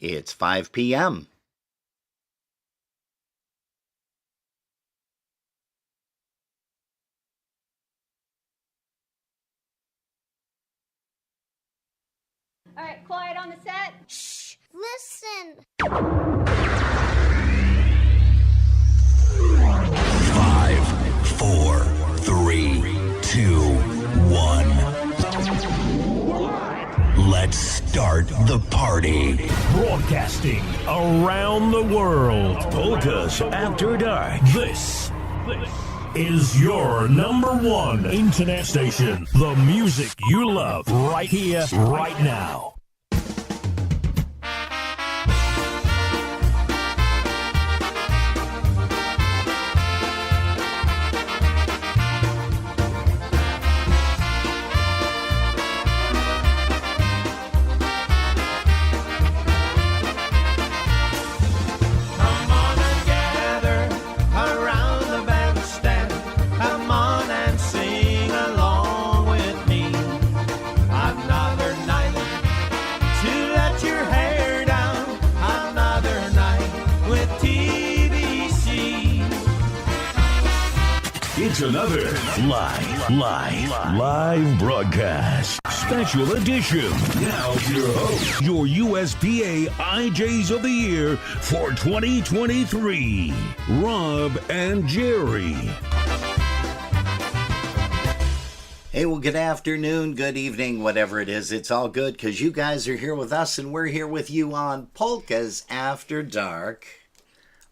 It's 5 p.m. All right, quiet on the set. Shh, listen. 5, 4, 3, 2, 1. Let's start the party. Broadcasting around the world. Polkas After Dark. This is your number one internet station. The music you love right here, right now. It's another live broadcast. Special edition. Now your host, your USPA IJs of the Year for 2023, Rob and Jerry. Hey, well, good afternoon, good evening, whatever it is. It's all good because you guys are here with us and we're here with you on Polkas After Dark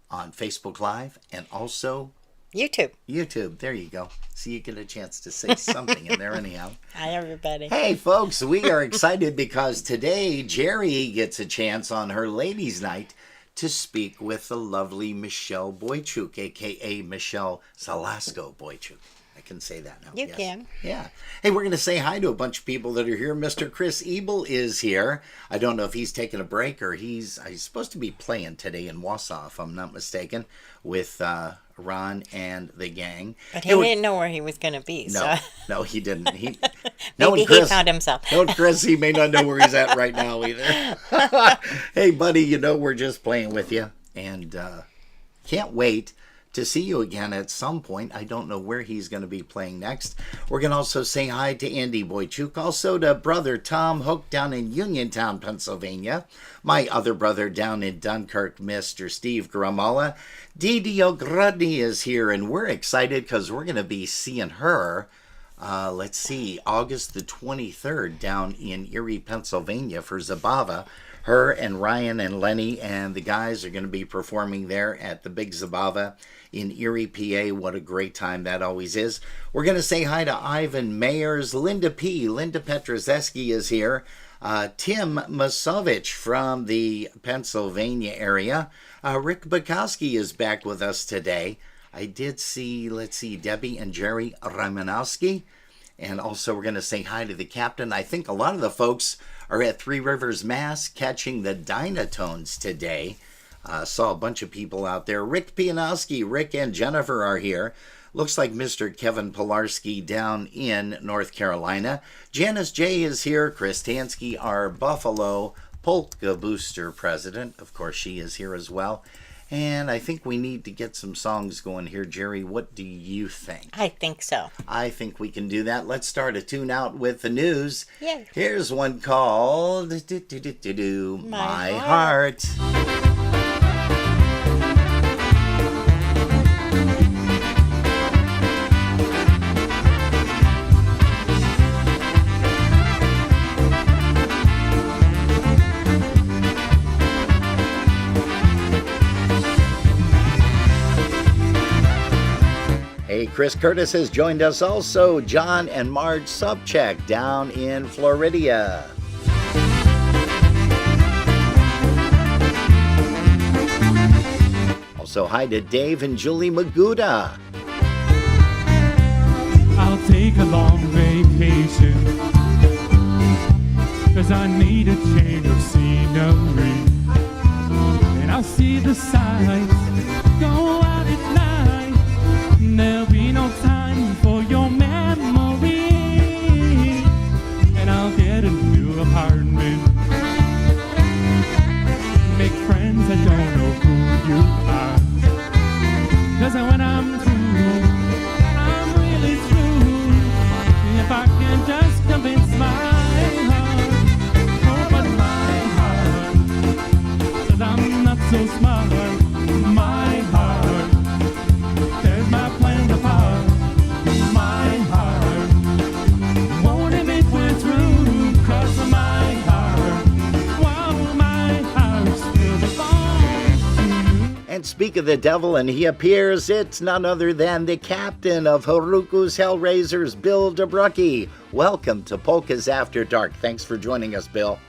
on Facebook Live and also YouTube. There you go. So you get a chance to say something in there anyhow. Hi, everybody. Hey, folks, we are excited because today Jerry gets a chance on her ladies' night to speak with the lovely Michelle Bojczuk, a.k.a. Michelle Zalasko Bojczuk. I can say that now. You can. Yeah. Hey, we're going to say hi to a bunch of people that are here. Mr. Chris Ebel is here. I don't know if he's taking a break or he's supposed to be playing today in Wausau, if I'm not mistaken, with Ron and the gang. But he didn't know where he was going to be. No, he didn't. He found himself. No, Chris, he may not know where he's at right now either. Hey, buddy, we're just playing with you. And can't wait to see you again at some point. I don't know where he's going to be playing next. We're going to also say hi to Andy Bojczuk, also to brother Tom Hook down in Uniontown, Pennsylvania, my other brother down in Dunkirk, Mr. Steve Gramala. Didi Ogrodny is here, and we're excited because we're going to be seeing her, August the 23rd down in Erie, Pennsylvania for Zabava. Her and Ryan and Lenny and the guys are going to be performing there at the Big Zabava in Erie, PA. What a great time that always is. We're going to say hi to Ivan Mayers, Linda P. Linda Petrozeski is here. Tim Masovich from the Pennsylvania area. Rick Bukowski is back with us today. I did see, Debbie and Jerry Ramanowski. And also we're going to say hi to the captain. I think a lot of the folks are at Three Rivers Mass catching the Dynatones today. Saw a bunch of people out there. Rick Pianowski, Rick and Jennifer are here. Looks like Mr. Kevin Pilarski down in North Carolina. Janice J is here. Chris Tansky, our Buffalo Polka Booster president. Of course, she is here as well. And I think we need to get some songs going here. Jerry, what do you think? I think so. I think we can do that. Let's start a tune out with the news. Yeah. Here's one called My Heart. Hey, Chris Curtis has joined us also. John and Marge Subcheck down in Florida. Also, hi to Dave and Julie Maguda. I'll take a long vacation, 'cause I need a change of scenery. And I'll see the sights, go out at night. There'll be no time for your memory. And I'll get a new apartment speak of the devil and he appears, it's none other than the captain of Haruku's Hellraisers, Bill DeBrucke. Welcome to Polkas After Dark. Thanks for joining us, Bill.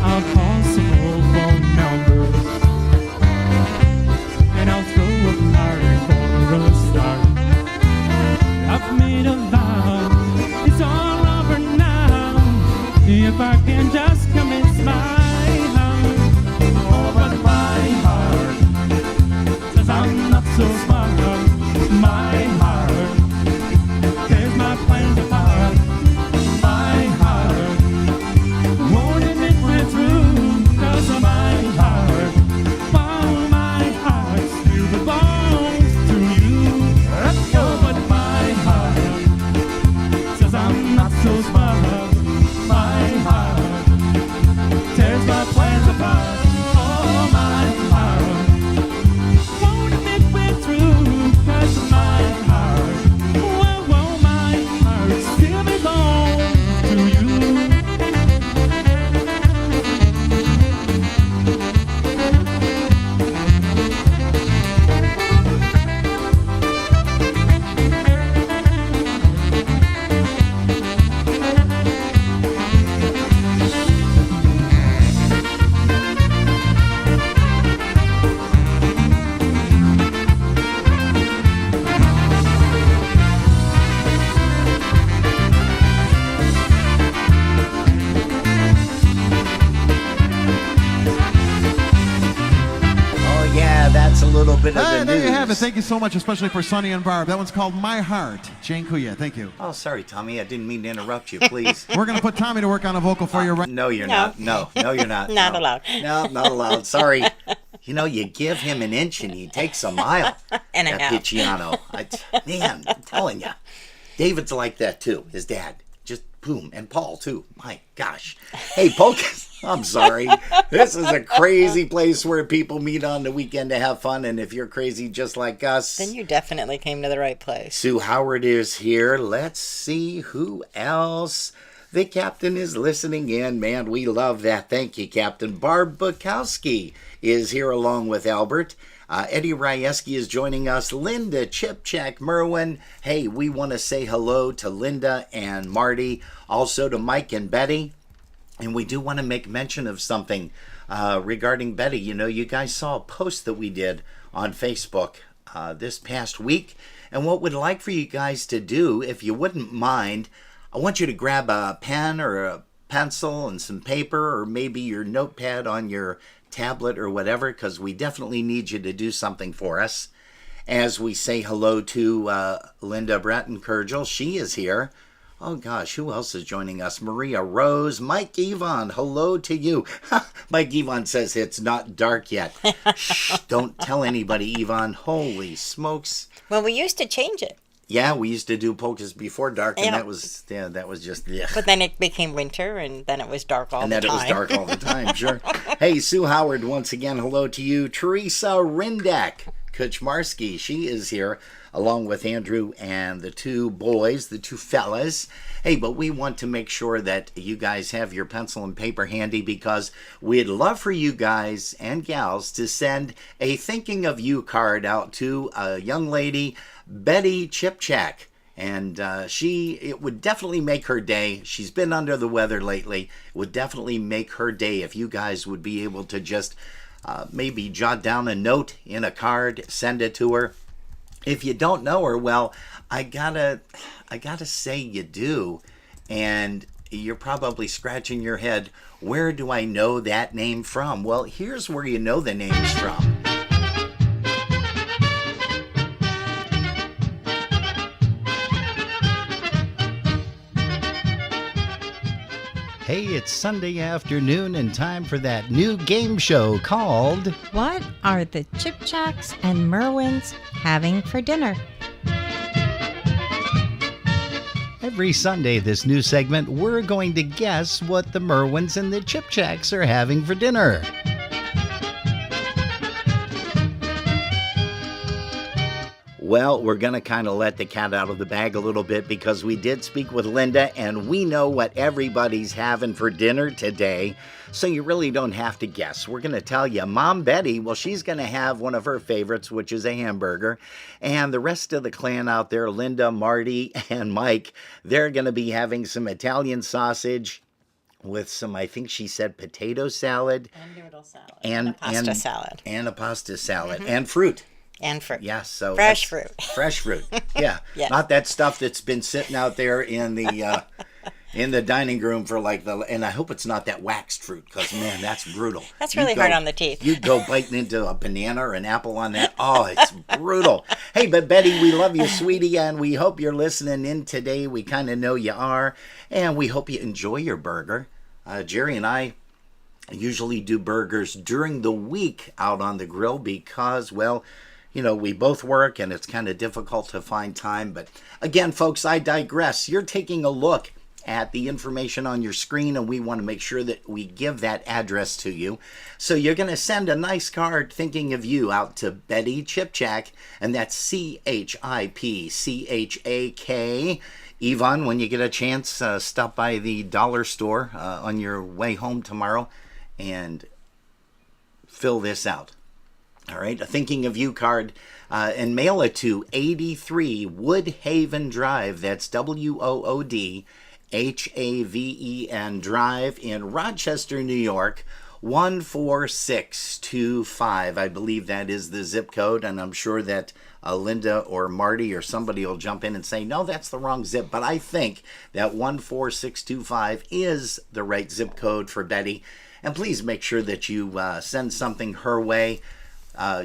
I'll call some old phone numbers, and I'll throw a party for a start. I've made a vow, it's all over now. If I can just convince my heart, oh, but my heart says I'm not so smart. My heart tears my plans apart. My heart won't admit we're through, 'cause of my heart. While my heart still belongs to you. Oh, but my heart says I'm not so smart. My heart tears my plans apart. Oh, my heart won't admit we're through, 'cause of my heart. Whoa, my heart still belongs to you. Oh, yeah, that's a little bit of Hey, the there news. you have it. Thank you so much, especially for Sonny and Barb. That one's called My Heart. Jane Kuya, thank you. Oh, sorry, Tommy. I didn't mean to interrupt you, please. We're going to put Tommy to work on a vocal for you right No, you're No. not. No, you're not. Not No. allowed. No, not allowed. Sorry. You know, you give him an inch and he takes a mile. And a that half. Picciano. Man, I'm telling you. David's like that, too. His dad. Just boom. And Paul, too. My gosh. Hey, Polkas. I'm sorry. This is a crazy place where people meet on the weekend to have fun. And if you're crazy just like us, Then you definitely came to the right place. Sue Howard is here. Let's see who else. The captain is listening in. Man, we love that. Thank you, Captain. Barb Bukowski is here along with Albert. Eddie Ryeski is joining us. Linda, Chipchak, Merwin. Hey, we want to say hello to Linda and Marty. Also to Mike and Betty. And we do want to make mention of something regarding Betty. You know, you guys saw a post that we did on Facebook this past week. And what we'd like for you guys to do, if you wouldn't mind, I want you to grab a pen or a pencil and some paper, or maybe your notepad on your tablet or whatever, because we definitely need you to do something for us. As we say hello to Linda Bratton-Kurgel. She is here. Oh gosh, who else is joining us? Maria Rose, Mike Yvonne, hello to you. Mike Yvonne says it's not dark yet. Shh, don't tell anybody, Yvonne. Holy smokes. Well, we used to change it, Yeah, we used to do polkas before dark, and Yeah. that was just, yeah. but then it became winter, and then it was dark all And the then time. it was dark all the time, sure. Hey, Sue Howard, once again, hello to you. Teresa Rindak Kuchmarski, she is here, along with Andrew and the two boys, the two fellas. Hey, but we want to make sure that you guys have your pencil and paper handy, because we'd love for you guys and gals to send a thinking of you card out to a young lady, Betty Chipchak. And it would definitely make her day. She's been under the weather lately. It would definitely make her day if you guys would be able to just maybe jot down a note in a card, send it to her. If you don't know her, well, I gotta say you do. And you're probably scratching your head, where do I know that name from? Well, here's where you know the name's from. Hey, it's Sunday afternoon and time for that new game show called What are the Chipchaks and Merwins having for dinner? Every Sunday, this new segment, we're going to guess what the Merwins and the Chipchaks are having for dinner. Well, we're going to kind of let the cat out of the bag a little bit because we did speak with Linda and we know what everybody's having for dinner today. So you really don't have to guess. We're going to tell you. Mom Betty, well, she's going to have one of her favorites, which is a hamburger. And the rest of the clan out there, Linda, Marty, and Mike, they're going to be having some Italian sausage with some, I think she said, potato salad. And noodle salad. And a pasta salad. And a pasta salad. And fruit. And fruit. Yeah, so fresh fruit. Fresh fruit. Yeah. Yes. Not that stuff that's been sitting out there in the dining room for and I hope it's not that waxed fruit because, man, that's brutal. That's really hard on the teeth. You'd go biting into a banana or an apple on that. Oh, it's brutal. Hey, but Betty, we love you, sweetie, and we hope you're listening in today. We kind of know you are, and we hope you enjoy your burger. Jerry and I usually do burgers during the week out on the grill because, well, you know, we both work and it's kind of difficult to find time. But again, folks, I digress. You're taking a look at the information on your screen and we want to make sure that we give that address to you. So you're going to send a nice card thinking of you out to Betty Chipchak, and that's CHIPCHAK. Yvonne, when you get a chance, stop by the dollar store on your way home tomorrow and fill this out. All right, a thinking of you card, and mail it to 83 Woodhaven Drive. That's WOODHAVEN Drive in Rochester, New York, 14625. I believe that is the zip code, and I'm sure that Linda or Marty or somebody will jump in and say, no, that's the wrong zip. But I think that 14625 is the right zip code for Betty. And please make sure that you send something her way.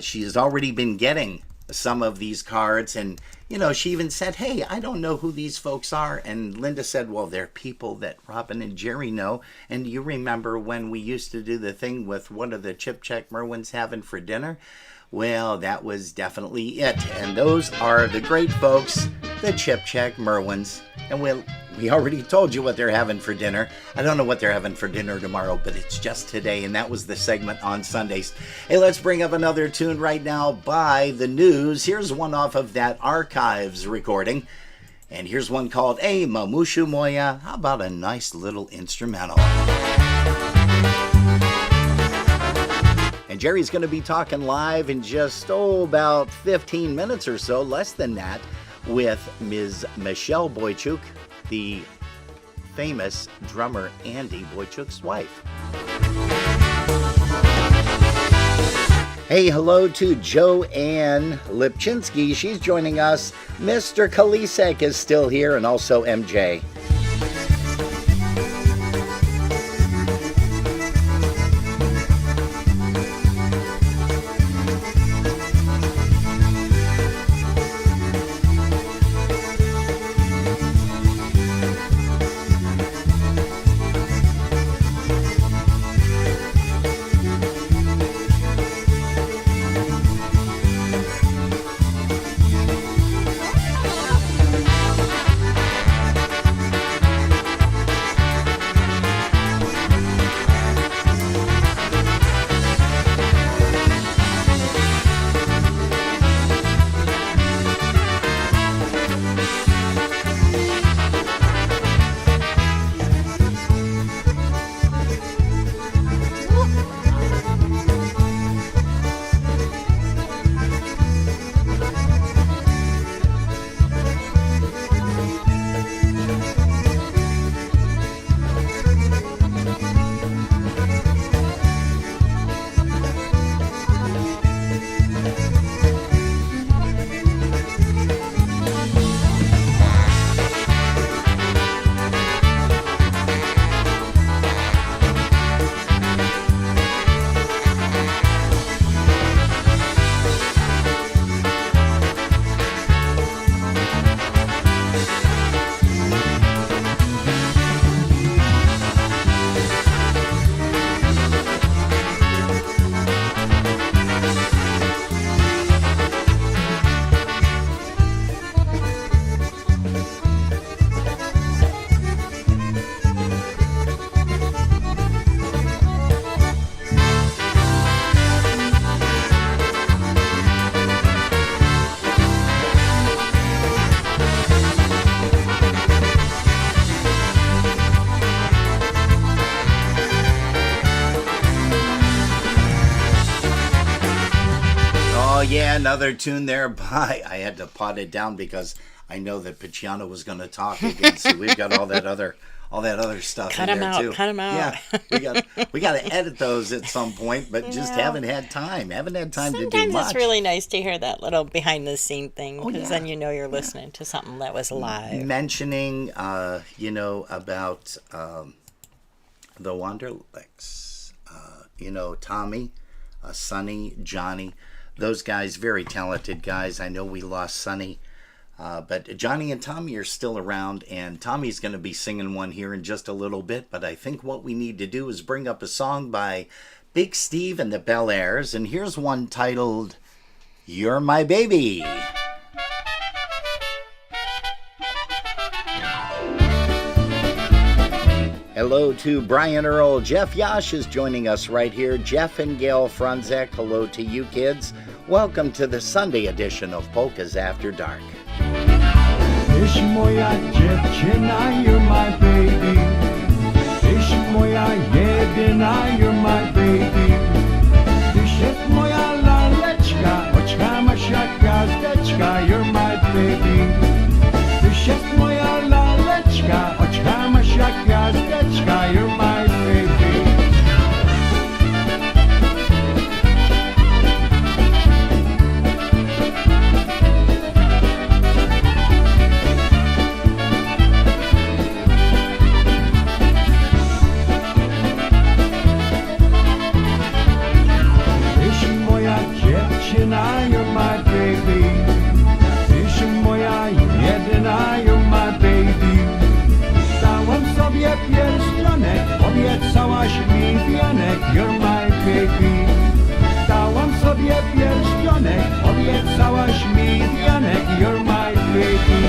She has already been getting some of these cards, and you know, she even said, hey, I don't know who these folks are. And Linda said, well, they're people that Robin and Jerry know. And you remember when we used to do the thing with what are the Chipchak Merwins having for dinner? Well, that was definitely it. And those are the great folks, the Chipchak Merwins. And we already told you what they're having for dinner. I don't know what they're having for dinner tomorrow, but it's just today, and that was the segment on Sundays. Hey, let's bring up another tune right now by The News. Here's one off of that Archives recording, and here's one called A Mamushu Moya. How about a nice little instrumental? And Jerry's going to be talking live in just, about 15 minutes or so, less than that, with Ms. Michelle Bojczuk, the famous drummer Andy Bojczuk's wife. Hey, hello to Joanne Lipchinsky. She's joining us. Mr. Kalisek is still here, and also MJ. another tune there by, I had to pot it down because I know that Pacciano was going to talk again. So we've got all that other stuff Cut in him there out. too. Cut him out. Yeah, we got to edit those at some point, but just haven't had time. Haven't had time to do Sometimes much. it's really nice to hear that little behind the scene thing because yeah. then you know you're listening to something that was live. Mentioning, about the Wanderlicks, Tommy, Sonny, Johnny, those guys, very talented guys. I know we lost Sonny, but Johnny and Tommy are still around, and Tommy's going to be singing one here in just a little bit, but I think what we need to do is bring up a song by Big Steve and the Bel Airs, and here's one titled, You're My Baby. Hello to Brian Earl. Jeff Yash is joining us right here. Jeff and Gail Franzek, hello to you kids. Welcome to the Sunday edition of Polkas After Dark. Tyś moja dziewczyna, you're my baby. Tyś moja jedyna, you're my baby. Tyś jest moja laleczka, oczka masz jak gwiazdeczka, you're my baby. Tyś jest moja laleczka, oczka masz jak gwiazdeczka, you're my baby. Dziewczyna, you're my baby. Tyś moja jedyna, you're my baby. Dałam sobie pierścionek, obiecałaś mi wianek, you're my baby. Dałam sobie pierścionek, obiecałaś mi wianek, you're my baby.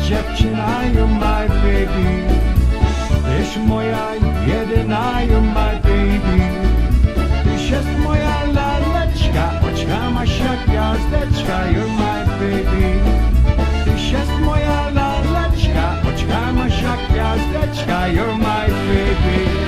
Dziewczyna, you're my baby. Tyś moja jedyna, you're my baby. Tyś jest moja laleczka, oczka masz jak gwiazdeczka, you're my baby. Tyś jest moja laleczka, oczka masz jak gwiazdeczka, you're my baby.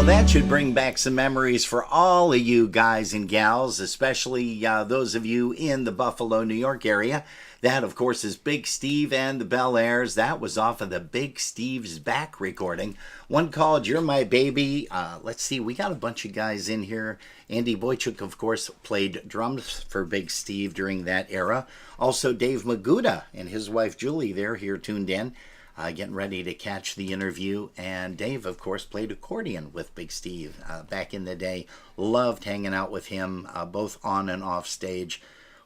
That should bring back some memories for all of you guys and gals, especially those of you in the Buffalo, New York area. That, of course, is Big Steve and the Bel Airs. That was off of the Big Steve's Back recording. One called You're My Baby. Let's see, we got a bunch of guys in here. Andy Bojczuk, of course, played drums for Big Steve during that era. Also, Dave Maguda and his wife Julie, they're here tuned in. Getting ready to catch the interview. And Dave, of course, played accordion with Big Steve back in the day. Loved hanging out with him, both on and off stage.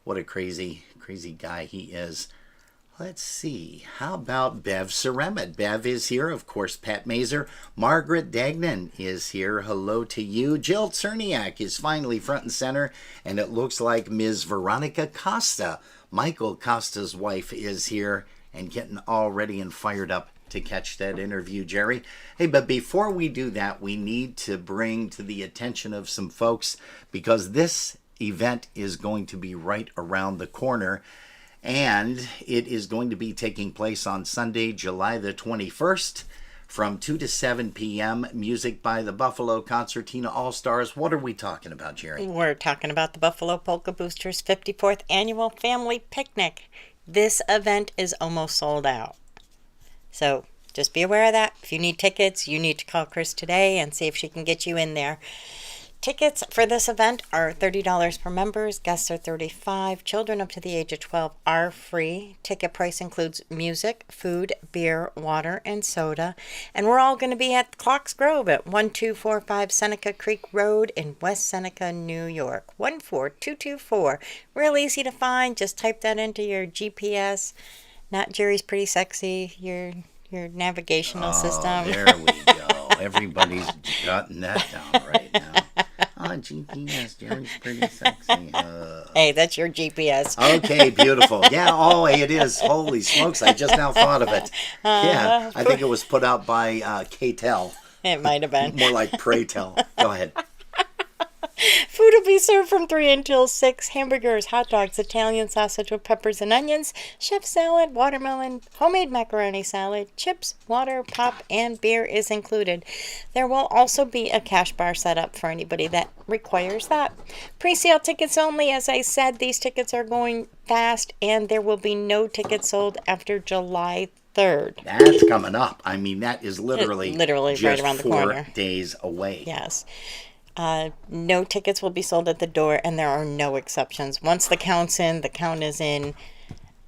What a crazy, crazy guy he is. Let's see. How about Bev Ceremit? Bev is here. Of course, Pat Mazer. Margaret Dagnan is here. Hello to you. Jill Cerniak is finally front and center. And it looks like Ms. Veronica Costa, Michael Costa's wife, is here. And getting all ready and fired up to catch that interview, Jerry. Hey, but before we do that, we need to bring to the attention of some folks, because this event is going to be right around the corner, and it is going to be taking place on Sunday, July the 21st, from 2 to 7 p.m. Music by the Buffalo Concertina All-Stars. What are we talking about, Jerry? We're talking about the Buffalo Polka Boosters 54th Annual Family Picnic. This event is almost sold out. So just be aware of that. If you need tickets, you need to call Chris today and see if she can get you in there. Tickets for this event are $30 per members. Guests are $35. Children up to the age of 12 are free. Ticket price includes music, food, beer, water, and soda. And we're all going to be at Clocks Grove at 1245 Seneca Creek Road in West Seneca, New York. 14224. Real easy to find. Just type that into your GPS. Not Jerry's Pretty Sexy, your navigational system. There we go. Everybody's jotting that down right now. GPS, Jerry's Pretty Sexy. Hey, that's your GPS. Okay, beautiful. Yeah, it is. Holy smokes, I just now thought of it. Yeah, I think it was put out by K-Tel. It might have been. More like Pray Tell. Go ahead. Food will be served from 3 until 6. Hamburgers, hot dogs, Italian sausage with peppers and onions, chef salad, watermelon, homemade macaroni salad, chips, water, pop, and beer is included. There will also be a cash bar set up for anybody that requires that. Pre-sale tickets only. As I said, these tickets are going fast, and there will be no tickets sold after July 3rd. That's coming up. I mean, that is literally just right around the corner. 4 days away. Yes. No tickets will be sold at the door, and there are no exceptions. Once the count's in, the count is in.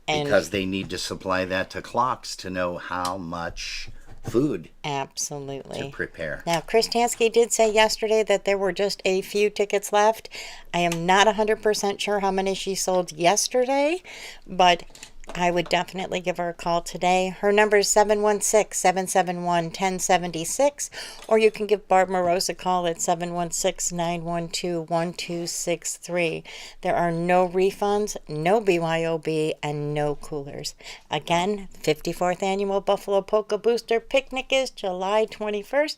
And because they need to supply that to Clocks to know how much food absolutely to prepare. Now, Chris Tansky did say yesterday that there were just a few tickets left. I am not 100% sure how many she sold yesterday, but I would definitely give her a call today. Her number is 716-771-1076, or you can give Barb Morose a call at 716-912-1263. There are no refunds, no BYOB, and no coolers. Again, 54th Annual Buffalo Polka Booster Picnic is July 21st,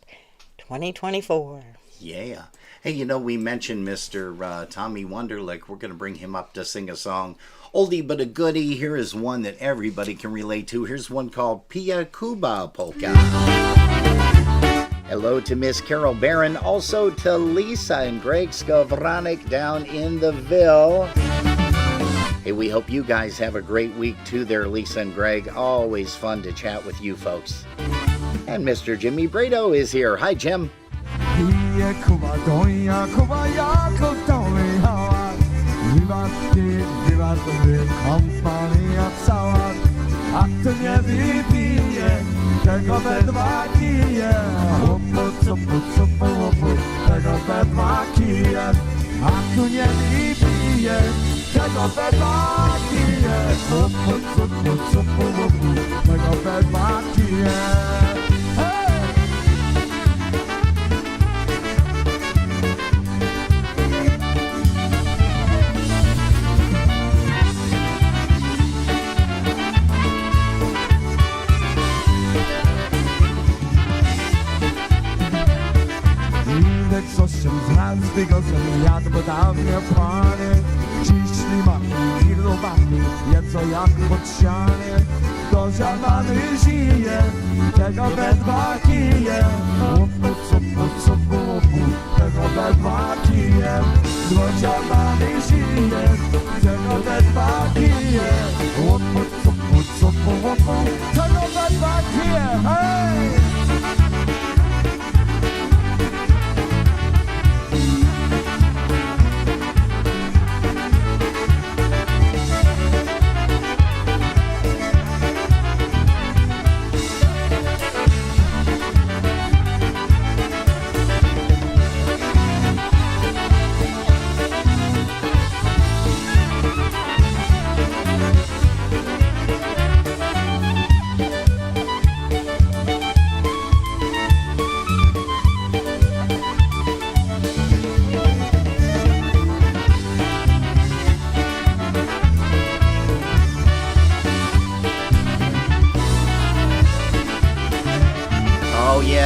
2024. Yeah. Hey, we mentioned Mr. Tommy Wonderlick. We're going to bring him up to sing a song. Oldie but a goodie. Here is one that everybody can relate to. Here's one called Pia Kuba Polka. Hello to Miss Carol Barron. Also to Lisa and Greg Skowronek down in the Ville. Hey, we hope you guys have a great week too there, Lisa and Greg. Always fun to chat with you folks. And Mr. Jimmy Brado is here. Hi, Jim. A kto nie wypije, tego we dwa kije. Łupu, cupu, cupu, łupu, tego we dwa kije. A kto nie wypije, tego we dwa kije. Łupu, cupu, cupu, łupu, tego we dwa kije. Coś się z tego jadł, bo dawnie panie ciśli mami i robami, jedzą jak pod ścianie. Do ziarnany żyje, tego we dwa kije. Łupu, cupu, cupu, łupu, tego we dwa kije. Do ziarnany żyje, tego we dwa kije. Łupu, cupu, cupu, łupu, tego we dwa kije. Hej!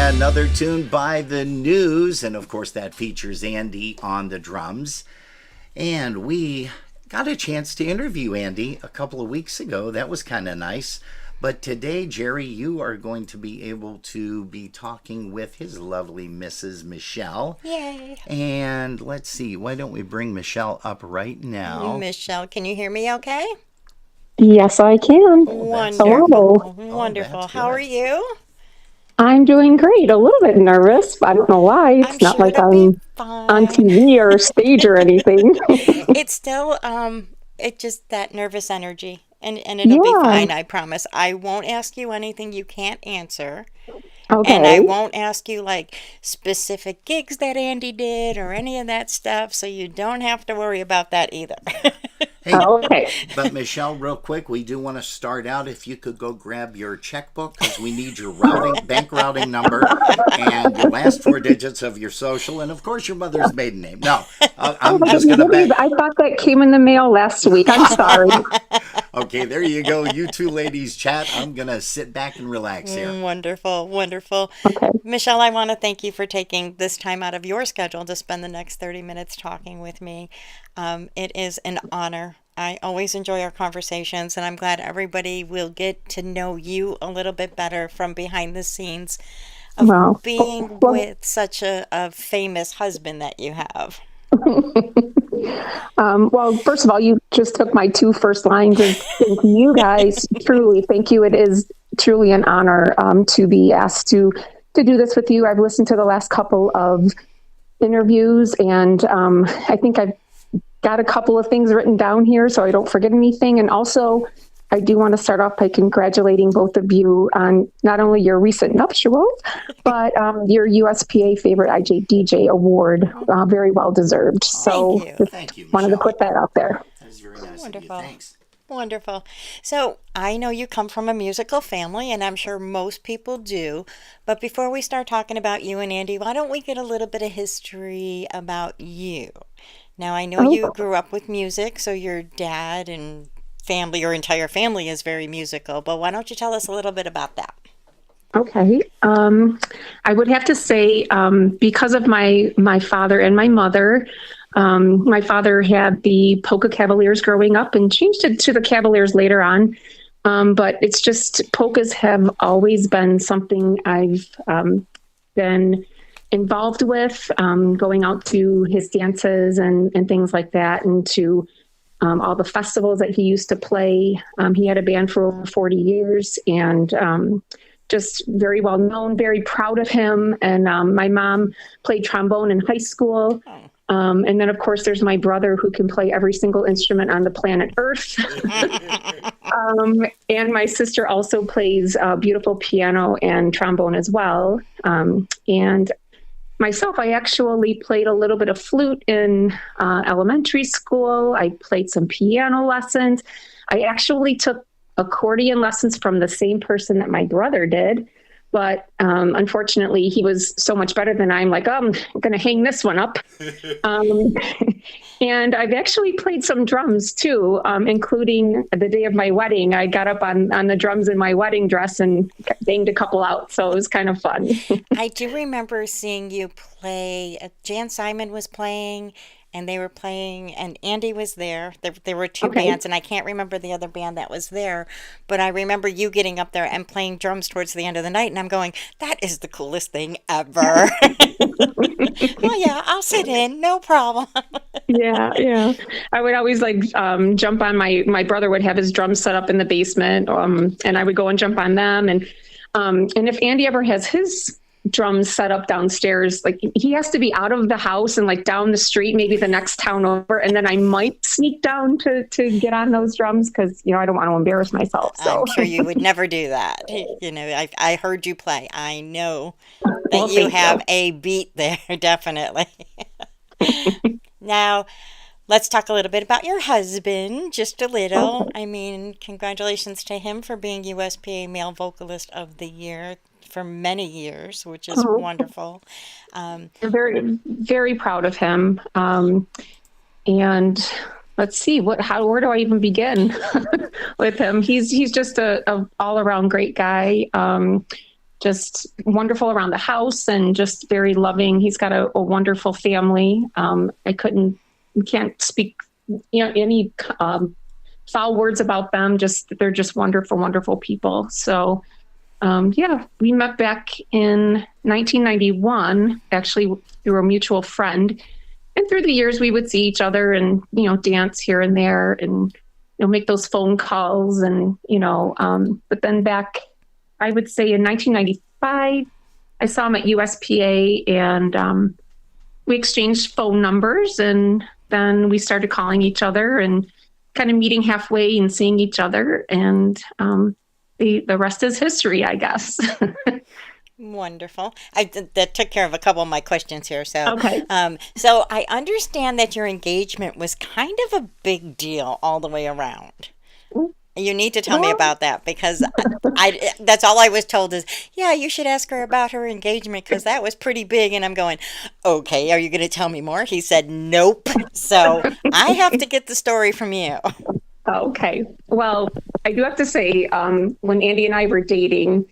Another tune by The News, and of course that features Andy on the drums. And we got a chance to interview Andy a couple of weeks ago. That was kind of nice. But today, Jerry, you are going to be able to be talking with his lovely Mrs. Michelle. Yay. And let's see, why don't we bring Michelle up right now? Michelle, can you hear me okay? Yes, I can. Wonderful. Hello. Wonderful. that's How good. are you? I'm doing great. A little bit nervous, but I don't know why. It's I'm not sure like it'll I'm be fine. on TV or stage or anything. It's still it's just that nervous energy. And it'll be Yeah. fine, I promise. I won't ask you anything you can't answer. Okay. And I won't ask you like specific gigs that Andy did or any of that stuff, so you don't have to worry about that either. Hey, Okay. but Michelle, real quick, we do want to start out. If you could go grab your checkbook, because we need your bank routing number, and your last 4 digits of your social, and of course your mother's maiden name. No, I'm just going to bet. I thought that came in the mail last week. I'm sorry. Okay, there you go. You two ladies chat. I'm going to sit back and relax here. Wonderful, wonderful. Okay. Michelle, I want to thank you for taking this time out of your schedule to spend the next 30 minutes talking with me. It is an honor. I always enjoy our conversations, and I'm glad everybody will get to know you a little bit better from behind the scenes of Wow. being with such a famous husband that you have. Well, first of all, you just took my 2 first lines. And thank you guys. Truly, thank you. It is truly an honor to be asked to do this with you. I've listened to the last couple of interviews, and I think I've got a couple of things written down here so I don't forget anything. And also, I do want to start off by congratulating both of you on not only your recent nuptials, but your USPA Favorite DJ Award. Very well deserved. So Thank you, wanted to Michelle. put that out there. That was very nice Wonderful. of you. Thanks. Wonderful. So I know you come from a musical family, and I'm sure most people do. But before we start talking about you and Andy, why don't we get a little bit of history about you? Now, I know you grew up with music, so your dad and family, your entire family is very musical. But why don't you tell us a little bit about that? Okay. I would have to say, because of my father and my mother, my father had the Polka Cavaliers growing up and changed it to the Cavaliers later on. But it's just polkas have always been something I've been involved with, going out to his dances and things like that, and to all the festivals that he used to play. He had a band for over 40 years, and just very well known, very proud of him. And my mom played trombone in high school. And then, of course, there's my brother who can play every single instrument on the planet Earth. And my sister also plays beautiful piano and trombone as well. And myself, I actually played a little bit of flute in elementary school. I played some piano lessons. I actually took accordion lessons from the same person that my brother did. But unfortunately, he was so much better than I'm like, oh, I'm going to hang this one up. And I've actually played some drums, too, including the day of my wedding. I got up on the drums in my wedding dress and banged a couple out. So it was kind of fun. I do remember seeing you play. Jan Simon was playing, and they were playing, and Andy was there. There were 2 bands, and I can't remember the other band that was there, but I remember you getting up there and playing drums towards the end of the night, and I'm going, that is the coolest thing ever. Well, yeah, I'll sit in, no problem. Yeah. I would always jump on my brother would have his drums set up in the basement, and I would go and jump on them. And if Andy ever has his drums set up downstairs, like he has to be out of the house and like down the street, maybe the next town over, and then I might sneak down to get on those drums because I don't want to embarrass myself. So I'm sure you would never do that. I heard you play. I know that Well, you thank have you. a beat there, definitely. Now, let's talk a little bit about your husband, just a little. I mean, congratulations to him for being USPA Male Vocalist of the Year for many years, which is wonderful. I'm very, very proud of him. And let's see, where do I even begin with him? He's just a all around great guy. Just wonderful around the house and just very loving. He's got a wonderful family. I can't speak, any foul words about them. They're just wonderful, wonderful people. So, we met back in 1991, actually through a mutual friend. And through the years, we would see each other and, dance here and there and, make those phone calls. And, but then back, I would say in 1995, I saw him at USPA and we exchanged phone numbers, and then we started calling each other and kind of meeting halfway and seeing each other. And the rest is history, I guess. Wonderful. That took care of a couple of my questions here. So, okay. So I understand that your engagement was kind of a big deal all the way around. You need to tell me about that, because that's all I was told is, yeah, you should ask her about her engagement because that was pretty big. And I'm going, okay, are you going to tell me more? He said, nope. So I have to get the story from you. Okay. Well, I do have to say, when Andy and I were dating,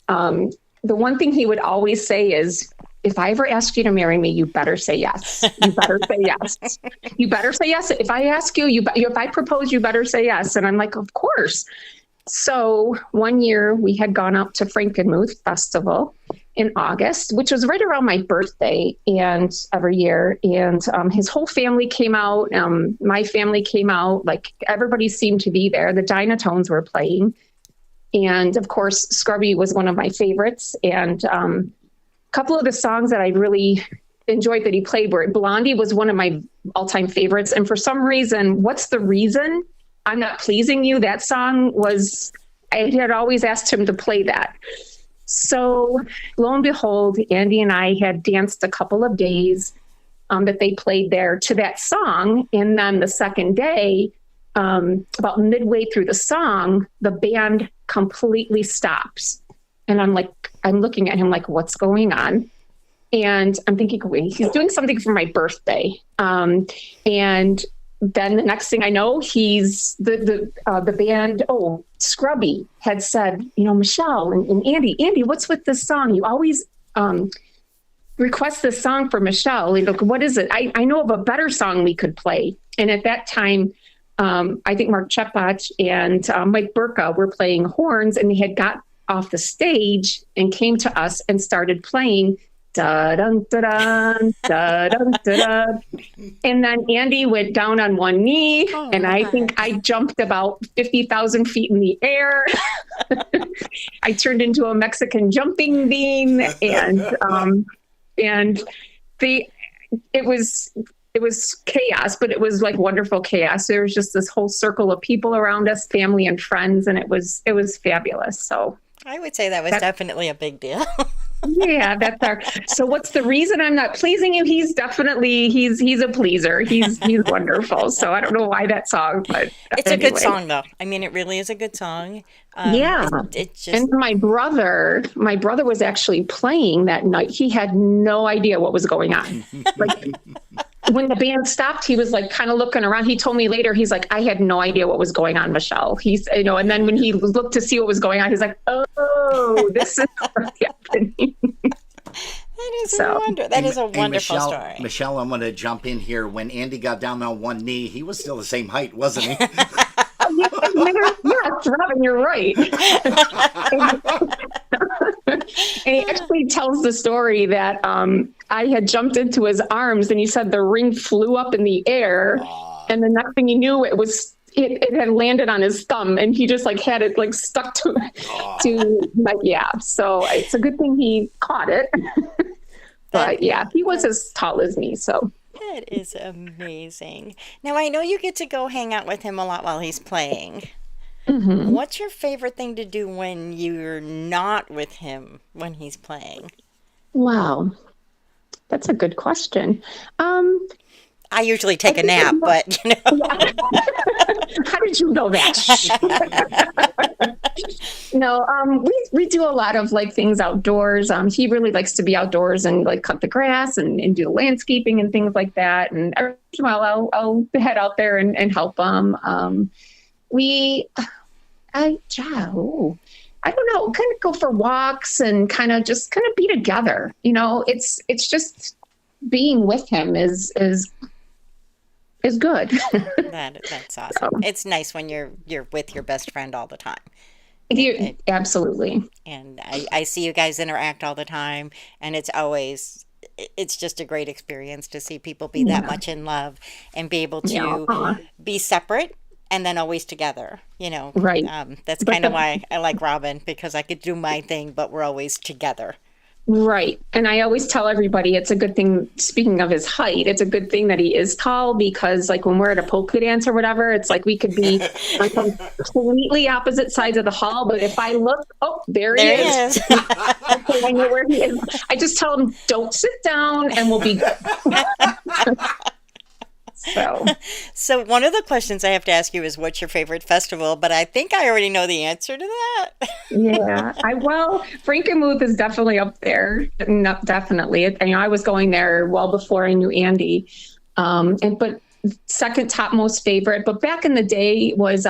the one thing he would always say is, if I ever ask you to marry me, you better say yes. You better say yes. You better say yes. If I ask you, if I propose, you better say yes. And I'm like, of course. So one year we had gone out to Frankenmuth Festival in August, which was right around my birthday, and every year. And his whole family came out. My family came out. Like, everybody seemed to be there. The Dynatones were playing. And of course, Scrubby was one of my favorites. And couple of the songs that I really enjoyed that he played were Blondie was one of my all-time favorites. And for some reason, What's the Reason? I'm Not Pleasing You. That song was, I had always asked him to play that. So lo and behold, Andy and I had danced a couple of days that they played there to that song. And then the second day, about midway through the song, the band completely stops. And I'm looking at him like, what's going on? And I'm thinking, wait, he's doing something for my birthday. And then the next thing I know, he's the band. Oh, Scrubby had said, Michelle and Andy, what's with this song? You always request this song for Michelle. And look, what is it? I know of a better song we could play. And at that time, I think Mark Chepach and Mike Burka were playing horns, and they had got off the stage and came to us and started playing da dun da dun da dun da dun. And then Andy went down on one knee, and I think I jumped about 50,000 feet in the air. I turned into a Mexican jumping bean, and it was chaos, but it was like wonderful chaos. There was just this whole circle of people around us, family and friends, and it was fabulous. So I would say that was definitely a big deal. Yeah, so What's the Reason I'm Not Pleasing You? He's definitely, he's a pleaser. He's wonderful. So I don't know why that song, but it's anyway. A good song though. I mean, it really is a good song. Yeah. It just... And my brother was actually playing that night. He had no idea what was going on. Like, when the band stopped, he was like kind of looking around. He told me later, he's like, I had no idea what was going on, Michelle. He's, and then when he looked to see what was going on, he's like, oh, this is what's happening. That is a wonder. That is a wonderful story. Michelle, I'm going to jump in here. When Andy got down on one knee, he was still the same height, wasn't he? Yes, Robin, you're right. And he actually tells the story that I had jumped into his arms, and he said the ring flew up in the air, and the next thing he knew, it had landed on his thumb, and he just had it stuck to so it's a good thing he caught it. But yeah, he was as tall as me, so. That is amazing. Now, I know you get to go hang out with him a lot while he's playing. Mm-hmm. What's your favorite thing to do when you're not with him when he's playing? Wow. That's a good question. I usually take a nap, but How did you know that? No, we do a lot of things outdoors. He really likes to be outdoors and cut the grass and do landscaping and things like that. And every once in a while, I'll head out there and help him. I don't know, kind of go for walks and kind of be together. It's just being with him is is good. That's awesome. It's nice when you're with your best friend all the time. Absolutely. And I see you guys interact all the time, and it's just a great experience to see people be that much in love and be able to be separate and then always together, Right. That's kind of why I like Robin, because I could do my thing, but we're always together. Right. And I always tell everybody it's a good thing, speaking of his height, it's a good thing that he is tall, because like when we're at a polka dance or whatever, it's like we could be on completely opposite sides of the hall. But if I look, there he is. I know where he is. I just tell him, don't sit down and we'll be good. So one of the questions I have to ask you is, what's your favorite festival? But I think I already know the answer to that. Yeah, Frankenmuth is definitely up there. No, definitely. I was going there well before I knew Andy. But second top most favorite, but back in the day was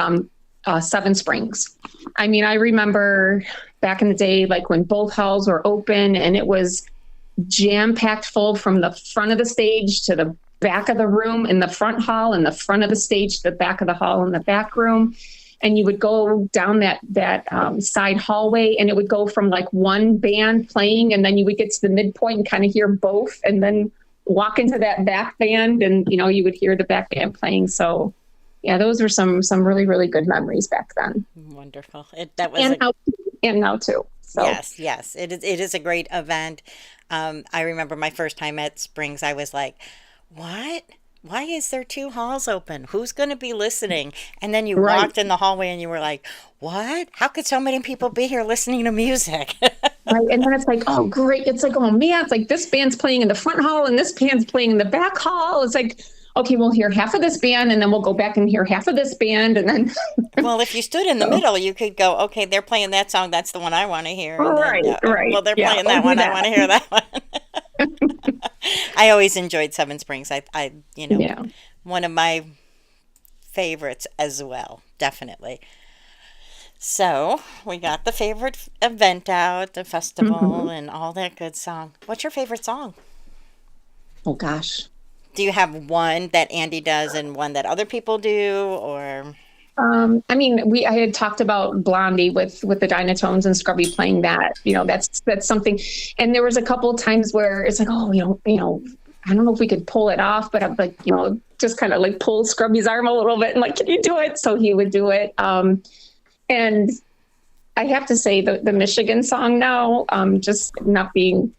Seven Springs. I mean, I remember back in the day, like when both halls were open and it was jam-packed full from the front of the stage to the back of the room in the front hall, and the front of the stage to the back of the hall in the back room. And you would go down that side hallway, and it would go from like one band playing, and then you would get to the midpoint and kind of hear both, and then walk into that back band, and you would hear the back band playing. So yeah, those were some really, really good memories back then. Wonderful. Now too. So. Yes. It is a great event. I remember my first time at Springs, I was like, what? Why is there two halls open? Who's going to be listening? And then you walked in the hallway and you were like, what? How could so many people be here listening to music? Right. And then it's like, oh, great. It's like, oh, man, it's like this band's playing in the front hall and this band's playing in the back hall. It's like, okay, we'll hear half of this band and then we'll go back and hear half of this band. And then. Well, if you stood in the middle, you could go, okay, they're playing that song. That's the one I want to hear. Right. Well, they're playing that one. I want to hear that one. I always enjoyed Seven Springs. One of my favorites as well, definitely. So we got the favorite event out, the festival, and all that good song. What's your favorite song? Oh gosh. Do you have one that Andy does and one that other people do, or? I had talked about Blondie with the Dynatones and Scrubby playing that. That's something. And there was a couple of times where it's like, I don't know if we could pull it off, but I'm like, just kind of like pull Scrubby's arm a little bit and like, can you do it? So he would do it. And I have to say the Michigan song now, just not being,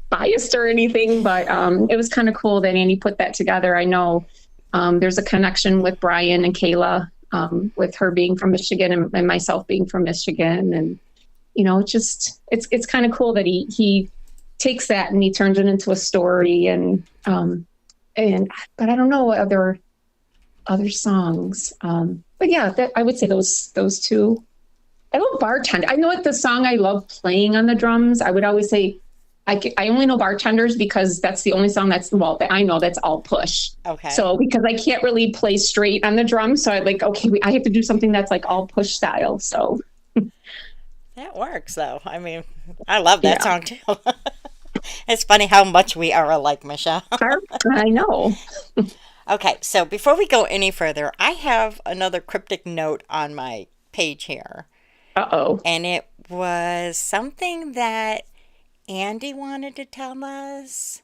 biased or anything, but it was kind of cool that Andy put that together. I know there's a connection with Brian and Kayla, with her being from Michigan and myself being from Michigan. And, it's kind of cool that he takes that and he turns it into a story but I don't know other songs. But yeah, I would say those two. I love Bartender. I know what the song I love playing on the drums. I would always say, I only know Bartenders because that's the only song that I know that's all push. Okay. So because I can't really play straight on the drums, so I have to do something that's like all push style. So that works though. I mean, I love that song too. It's funny how much we are alike, Michelle. I know. Okay, so before we go any further, I have another cryptic note on my page here. Uh-oh. And it was something that Andy wanted to tell us,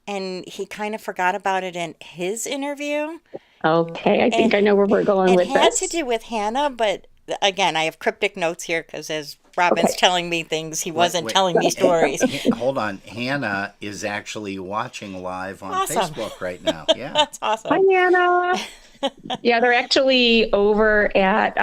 and he kind of forgot about it in his interview. Okay, I think I know where we're going with this. It had to do with Hannah, but again, I have cryptic notes here because as Robin's telling me things, he wasn't telling me stories. Hold on. Hannah is actually watching live on Facebook right now. Yeah. That's awesome. Hi, Hannah. Yeah, they're actually over at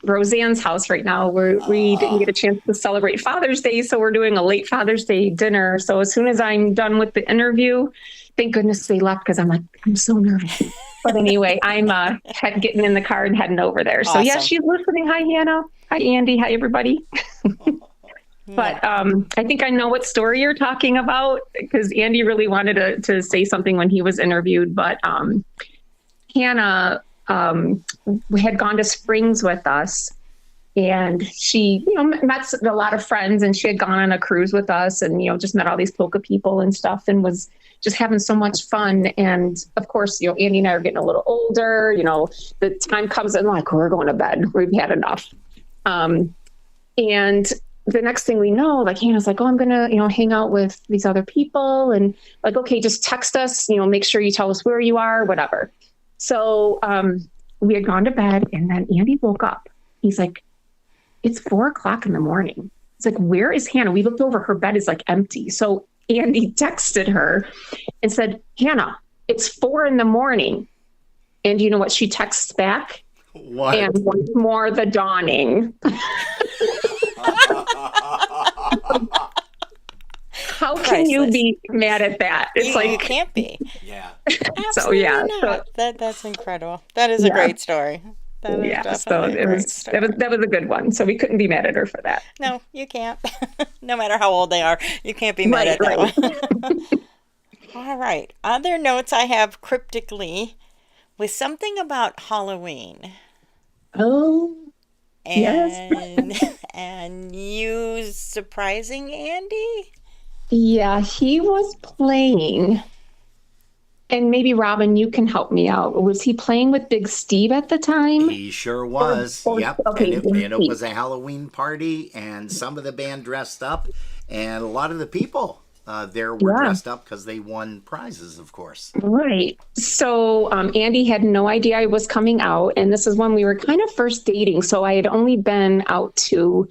Roseanne's house right now. We didn't get a chance to celebrate Father's Day, so we're doing a late Father's Day dinner. So as soon as I'm done with the interview, thank goodness they left because I'm so nervous. But anyway, I'm getting in the car and heading over there. So yeah, she's listening. Hi, Hannah. Hi, Andy. Hi, everybody. But I think I know what story you're talking about because Andy really wanted to say something when he was interviewed. But Hannah had gone to Springs with us, And she, met a lot of friends, and she had gone on a cruise with us and, just met all these polka people and stuff, and was just having so much fun. And of course, Andy and I are getting a little older, the time comes and like, we're going to bed. We've had enough. And the next thing we know, like Hannah's like, oh, I'm going to, hang out with these other people. And like, okay, just text us, make sure you tell us where you are, whatever. So we had gone to bed, and then Andy woke up. He's like, it's 4:00 in the morning. It's like, where is Hannah? We looked over, her bed is like empty. So Andy texted her and said, Hannah, it's 4 a.m. And you know what she texts back? What? And once more the dawning. How can you be mad at that? It's you can't be. Yeah. So yeah. Not. That's incredible. That is a great story. That is so it was that was a good one. So we couldn't be mad at her for that. No, you can't. No matter how old they are, you can't be mad at that one. All right. Other notes I have cryptically was something about Halloween. Oh, yes. And you surprising Andy? Yeah, he was playing. And maybe, Robin, you can help me out. Was he playing with Big Steve at the time? He sure was. Yep. Okay, and it was a Halloween party, and some of the band dressed up, and a lot of the people there were dressed up because they won prizes, of course. Right. So Andy had no idea I was coming out, and this is when we were kind of first dating. So I had only been out to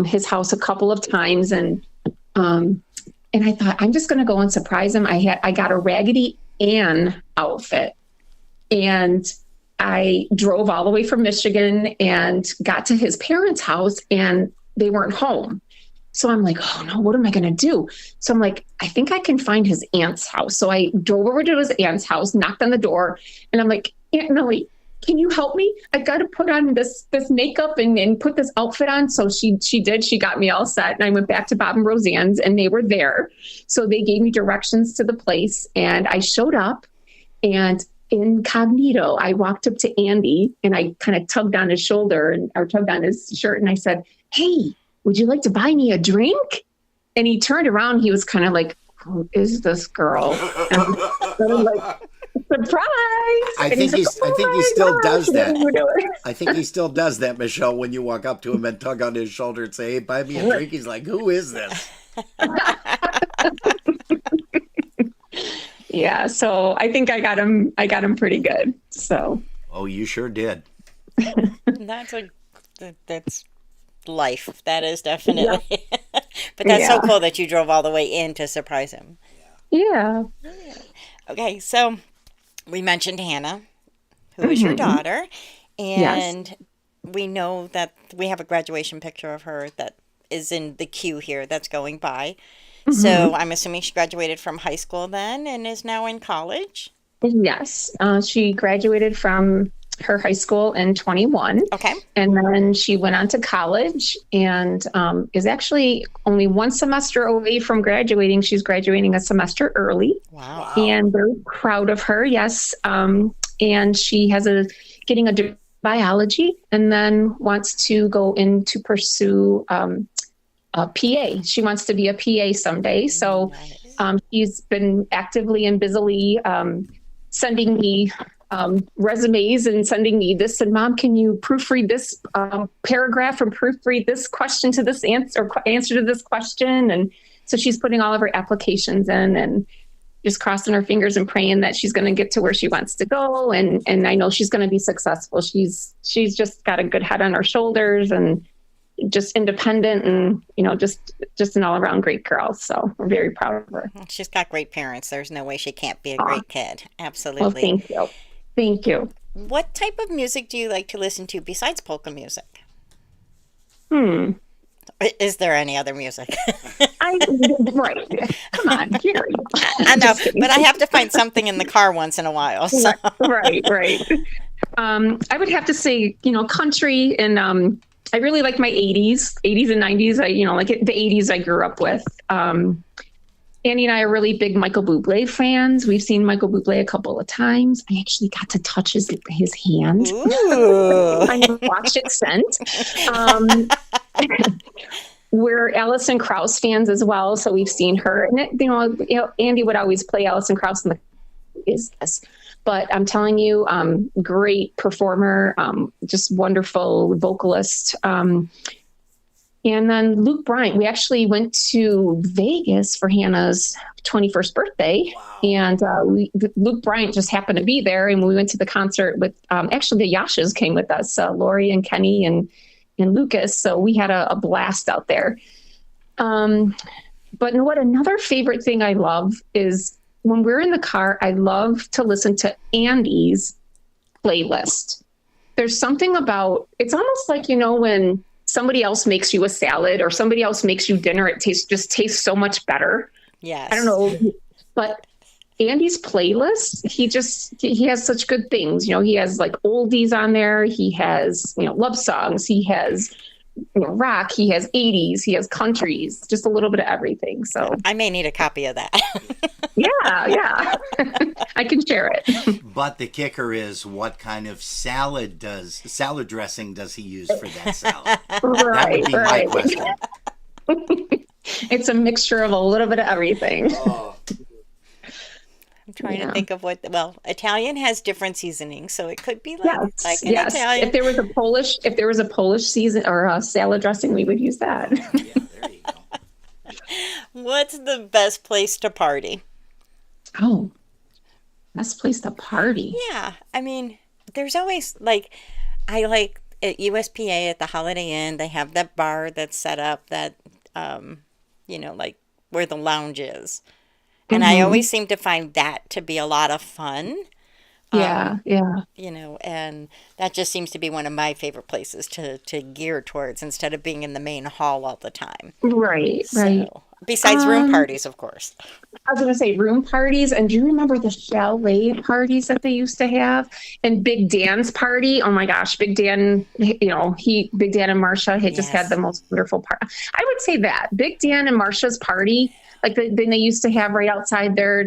his house a couple of times, and I thought, I'm just going to go and surprise him. I got a Raggedy Ann outfit, and I drove all the way from Michigan and got to his parents' house, and they weren't home. So I'm like, oh no, what am I going to do? So I'm like, I think I can find his aunt's house. So I drove over to his aunt's house, knocked on the door, and I'm like, Aunt Millie, can you help me? I've got to put on this makeup and put this outfit on. So she did. She got me all set, and I went back to Bob and Roseanne's, and they were there. So they gave me directions to the place, and I showed up, and incognito, I walked up to Andy, and I kind of tugged on his shoulder or tugged on his shirt, and I said, hey, would you like to buy me a drink? And he turned around. He was kind of like, who is this girl? And I'm like, surprise! I think he still does that. I think he still does that, Michelle, when you walk up to him and tug on his shoulder and say, hey, buy me a drink. He's like, who is this? Yeah, so I think I got him pretty good. So. Oh, you sure did. That's life. That is definitely. Yeah. But that's so cool that you drove all the way in to surprise him. Yeah. Okay, so we mentioned Hannah, who is your daughter, and we know that we have a graduation picture of her that is in the queue here that's going by. So I'm assuming she graduated from high school then and is now in college? Yes. She graduated from her high school in 21. Okay. And then she went on to college and is actually only one semester away from graduating. She's graduating a semester early. Wow. And very proud of her. Yes. And she has getting a degree in biology, and then wants to go in to pursue a PA. She wants to be a PA someday. So she's been actively and busily sending me resumes and sending me this, and Mom, can you proofread this paragraph and proofread this question to this answer, or answer to this question? And so she's putting all of her applications in and just crossing her fingers and praying that she's going to get to where she wants to go. And I know she's going to be successful. She's just got a good head on her shoulders and just independent and, just an all around great girl. So we're very proud of her. She's got great parents. There's no way she can't be a great kid. Absolutely. Well, thank you. Thank you. What type of music do you like to listen to besides polka music? Is there any other music? Right. Come on, Gary. I know, but I have to find something in the car once in a while. So. Right. I would have to say, country, and I really like my 80s and 90s. I, like the 80s I grew up with. Andy and I are really big Michael Bublé fans. We've seen Michael Bublé a couple of times. I actually got to touch his hand. I never watched it since. We're Alison Krauss fans as well, so we've seen her. And Andy would always play Alison Krauss in the is this. But I'm telling you, great performer, just wonderful vocalist. And then Luke Bryant, we actually went to Vegas for Hannah's 21st birthday. Wow. And Luke Bryant just happened to be there. And we went to the concert with, actually the Yashas came with us, Lori and Kenny and Lucas. So we had a blast out there. But what another favorite thing I love is when we're in the car, I love to listen to Andy's playlist. There's something about, it's almost like, when somebody else makes you a salad or somebody else makes you dinner, it just tastes so much better. Yes. I don't know, but Andy's playlist, he has such good things. He has like oldies on there. He has, love songs. He has, rock. He has 80s. He has countries, just a little bit of everything. So I may need a copy of that. yeah. I can share it. But the kicker is, what kind of salad dressing does he use for that salad? That would be my question. It's a mixture of a little bit of everything. Oh. I'm trying to think of Italian has different seasonings, so it could be like Italian. If there was a Polish season or a salad dressing, we would use that. Yeah, there you go. What's the best place to party? Oh, best place to party. Yeah, I mean, there's always I like at USPA at the Holiday Inn. They have that bar that's set up that, where the lounge is. And I always seem to find that to be a lot of fun. Yeah. And that just seems to be one of my favorite places to gear towards instead of being in the main hall all the time. Right. Besides room parties, of course. I was going to say room parties. And do you remember the chalet parties that they used to have? And Big Dan's party? Oh my gosh, Big Dan, Big Dan and Marcia had just had the most wonderful party. I would say that Big Dan and Marcia's party, like they used to have right outside their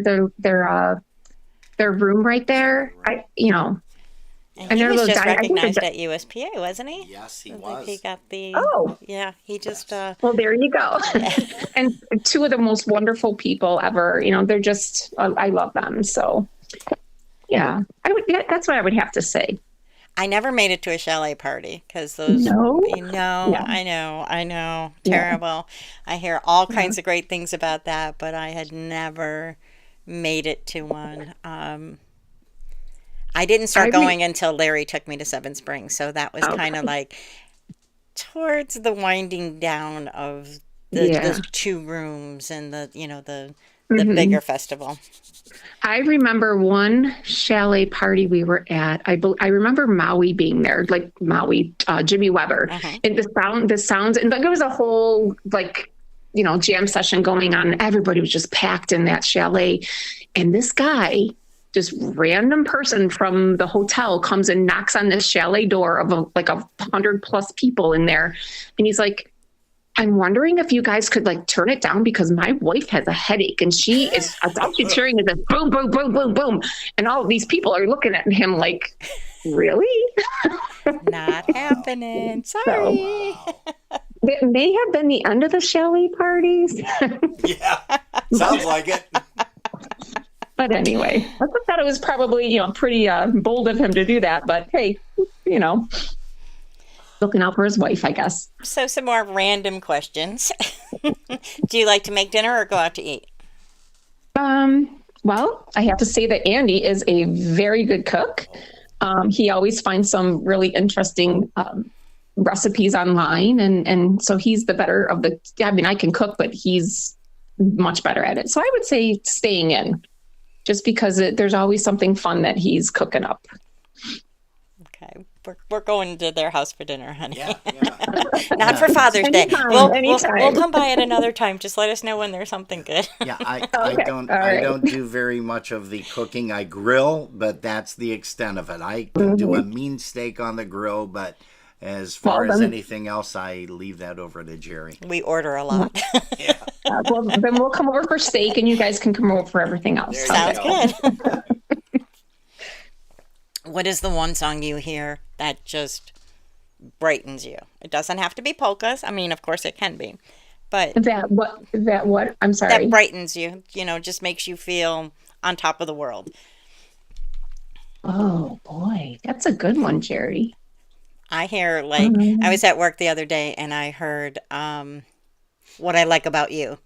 room right there. And he was just recognized at USPA, wasn't he? Yes, he was. He got the. Oh, yeah. He just. Well, there you go. And two of the most wonderful people ever. They're just. I love them. So, yeah, that's what I would have to say. I never made it to a chalet party because those. No. Yeah. I know. Terrible. I hear all kinds of great things about that, but I had never made it to one. I didn't start going until Larry took me to Seven Springs, so that was kind of like towards the winding down of the two rooms and the bigger festival. I remember one chalet party we were at. I remember Maui being there, like Maui, Jimmy Weber, and the sounds, and there was a whole jam session going on. Everybody was just packed in that chalet, and this guy. Just random person from the hotel comes and knocks on this chalet door of 100+ people in there. And he's like, I'm wondering if you guys could turn it down because my wife has a headache and she's hearing this boom, boom, boom, boom, boom. And all of these people are looking at him like, really? Not happening. Sorry. It may have been the end of the chalet parties. Yeah, sounds like it. But anyway, I thought it was probably, pretty bold of him to do that. But hey, looking out for his wife, I guess. So some more random questions. Do you like to make dinner or go out to eat? Well, I have to say that Andy is a very good cook. He always finds some really interesting recipes online. And so he's the better of the, I can cook, but he's much better at it. So I would say staying in. Just because there's always something fun that he's cooking up. Okay. We're going to their house for dinner, honey. Yeah. Not for Father's Day. Anytime. We'll come by at another time. Just let us know when there's something good. Yeah, I don't do very much of the cooking. I grill, but that's the extent of it. I can do a mean steak on the grill, but as far as anything else, I leave that over to Jerry. We order a lot. Yeah. Well, then we'll come over for steak, and you guys can come over for everything else. Sounds good. What is the one song you hear that just brightens you? It doesn't have to be polkas. I mean, of course it can be. But That what? I'm sorry. that brightens you, just makes you feel on top of the world. Oh boy, that's a good one, Jerry. I hear, like, I was at work the other day and I heard What I Like About You.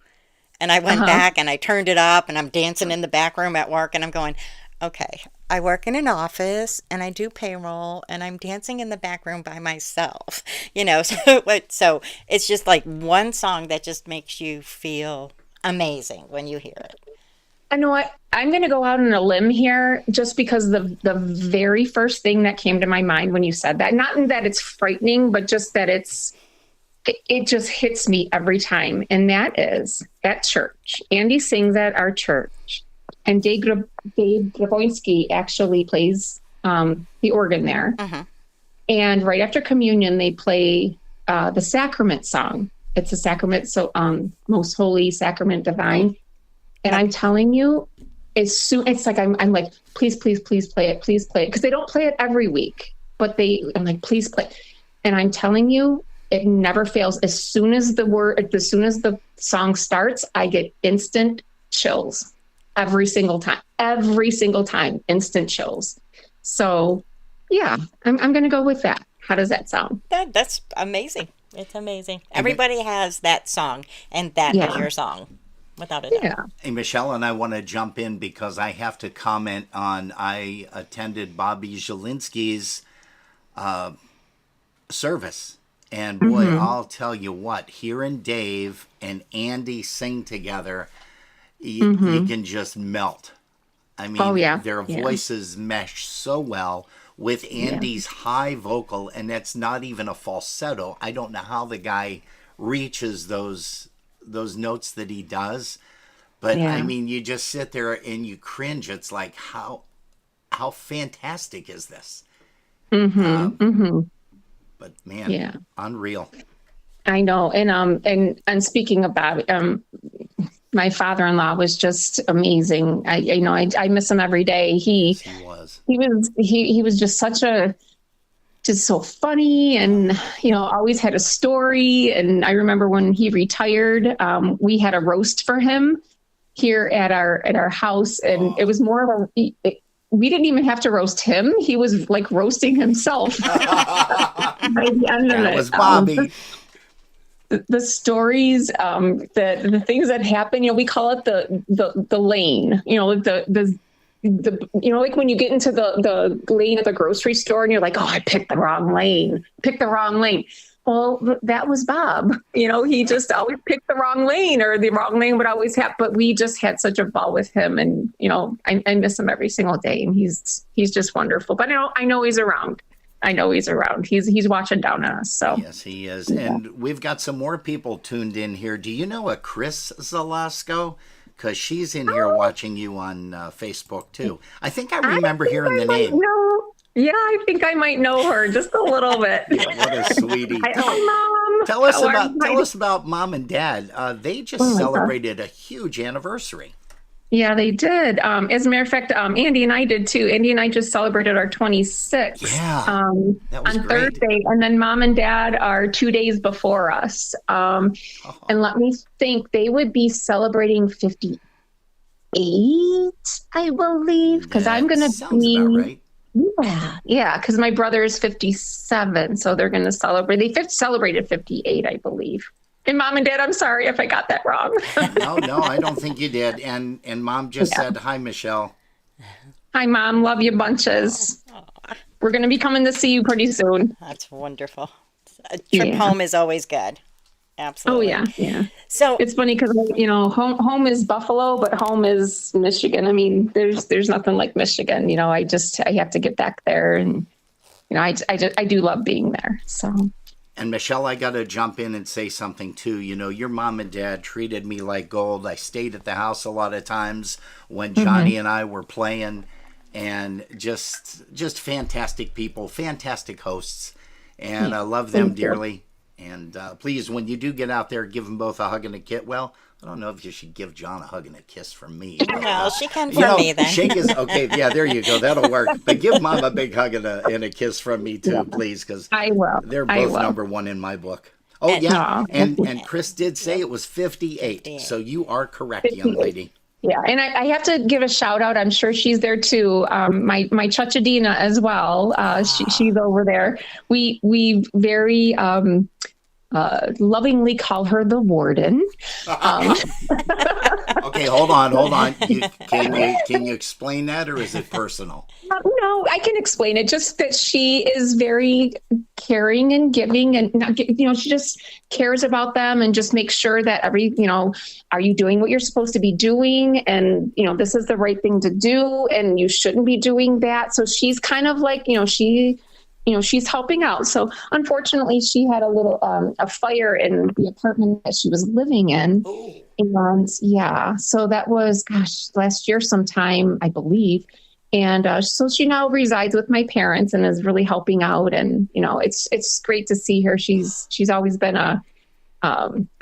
And I went back and I turned it up and I'm dancing in the back room at work and I'm going, okay, I work in an office and I do payroll and I'm dancing in the back room by myself, so it's just like one song that just makes you feel amazing when you hear it. I know what? I'm going to go out on a limb here just because the very first thing that came to my mind when you said that, not in that it's frightening, but just that it just hits me every time. And that is at church. Andy sings at our church. And Dave Grabowski actually plays the organ there. And right after communion, they play the sacrament song. It's a sacrament, so Most Holy Sacrament Divine. And I'm telling you, as soon it's like I'm like, please play it, because they don't play it every week, but I'm like, please play. And I'm telling you, it never fails. As soon as the song starts, I get instant chills every single time, instant chills. So yeah, I'm going to go with that. How does that sound? That's amazing. It's amazing. Everybody has that song, and that is your song. Without a doubt. Yeah. Hey, Michelle and I want to jump in because I have to comment on, I attended Bobby Zielinski's service. And boy, I'll tell you what, hearing Dave and Andy sing together, you can just melt. I mean, their voices mesh so well with Andy's high vocal, and that's not even a falsetto. I don't know how the guy reaches those notes that he does, but I mean, you just sit there and you cringe. It's like, how fantastic is this? But man, unreal. I know. And speaking about my father-in-law was just amazing. I miss him every day. He was just just so funny and, always had a story. And I remember when he retired, we had a roast for him here at our house. And it was more of we didn't even have to roast him. He was like roasting himself. That was Bobby. The stories, the things that happen, we call it the lane, like when you get into the lane at the grocery store and you're like, oh, I picked the wrong lane. Well, that was Bob. He just always picked the wrong lane, or the wrong lane would always happen. But we just had such a ball with him, and I miss him every single day, and he's just wonderful. But I know he's around. He's watching down on us. So yes, he is. And we've got some more people tuned in here. Do you know a Chris Zalasko? Because she's in here watching you on Facebook too. I think I remember hearing the name. Yeah, I think I might know her just a little bit. What a sweetie. Hi, Mom. Tell us about Mom and Dad. They just celebrated a huge anniversary. Yeah, they did. As a matter of fact, Andy and I did too. Andy and I just celebrated our 26th on great. Thursday. And then Mom and Dad are 2 days before us. And let me think, they would be celebrating 58, I believe, because I'm going to be. About right. Yeah, because my brother is 57, so they're going to celebrate. They celebrated 58, I believe. And Mom and Dad, I'm sorry if I got that wrong. No, I don't think you did. And Mom just said, hi, Michelle. Hi, Mom. Love you bunches. We're going to be coming to see you pretty soon. That's wonderful. A trip home is always good. Absolutely. Oh, yeah. So it's funny because, home is Buffalo, but home is Michigan. I mean, there's nothing like Michigan. I have to get back there. And, I do love being there. So. And Michelle, I got to jump in and say something too. Your mom and dad treated me like gold. I stayed at the house a lot of times when Johnny and I were playing, and just fantastic people, fantastic hosts, and I love them dearly. And please, when you do get out there, give them both a hug and a kiss. Well, I don't know if you should give John a hug and a kiss from me. Well, she can from me then. Shake is okay. Yeah, there you go. That'll work. But give Mom a big hug and a kiss from me too, please, because I will. They're both number one in my book. Oh yeah, and Chris did say it was 58. So you are correct, young lady. Yeah, and I have to give a shout out. I'm sure she's there too. My Chachadina as well. She's over there. We very lovingly call her the warden. Okay, hold on. Can you explain that, or is it personal? No, I can explain it. Just that she is very caring and giving, and she just cares about them and just makes sure that are you doing what you're supposed to be doing? And, this is the right thing to do, and you shouldn't be doing that. So she's kind of like, she's helping out. So unfortunately, she had a little a fire in the apartment that she was living in. Ooh. And yeah, so that was, last year sometime, I believe. And so she now resides with my parents and is really helping out. And, it's great to see her. She's always been a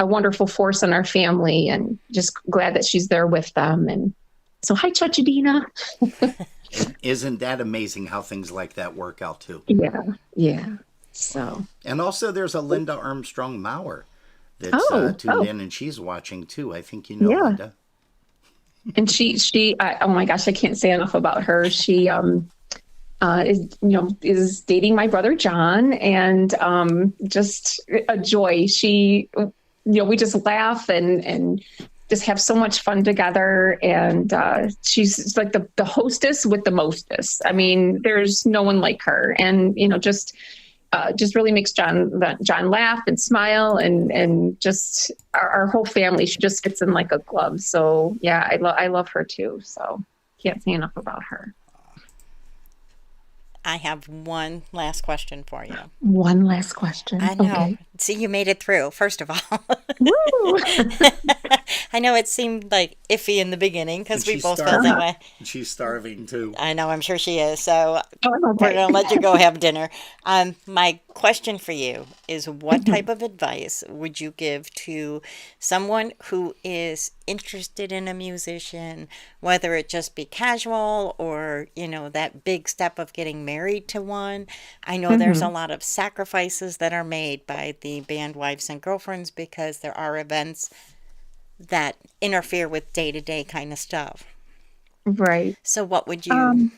wonderful force in our family, and just glad that she's there with them. And so, hi, Chachadina. Isn't that amazing how things like that work out too? Yeah. So, and also there's a Linda Armstrong Maurer that's tuned in, and she's watching too. I think Linda. And she oh my gosh, I can't say enough about her. She is dating my brother John, and just a joy. She, we just laugh and just have so much fun together. And she's like the hostess with the mostest. I mean, there's no one like her. And, just really makes John laugh and smile, and just our whole family, she just fits in like a glove. So yeah, I love her too. So can't say enough about her. I have one last question for you. One last question. I know. Okay. See, you made it through, first of all. Woo! I know it seemed like iffy in the beginning because we both felt that way. She's starving too. I know, I'm sure she is. So we're going to let you go have dinner. My question for you is, what type of advice would you give to someone who is interested in a musician, whether it just be casual or, that big step of getting married to one? I know there's a lot of sacrifices that are made by the band wives and girlfriends because there are events that interfere with day-to-day kind of stuff. Right. So what would you...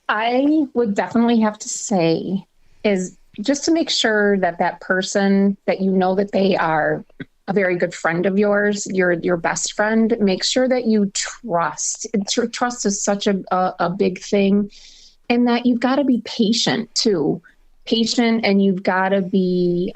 I would definitely have to say is just to make sure that person, that that they are a very good friend of yours, your best friend, make sure that you trust. Trust is such a big thing, and that you've got to be patient too. Patient, and you've got to be...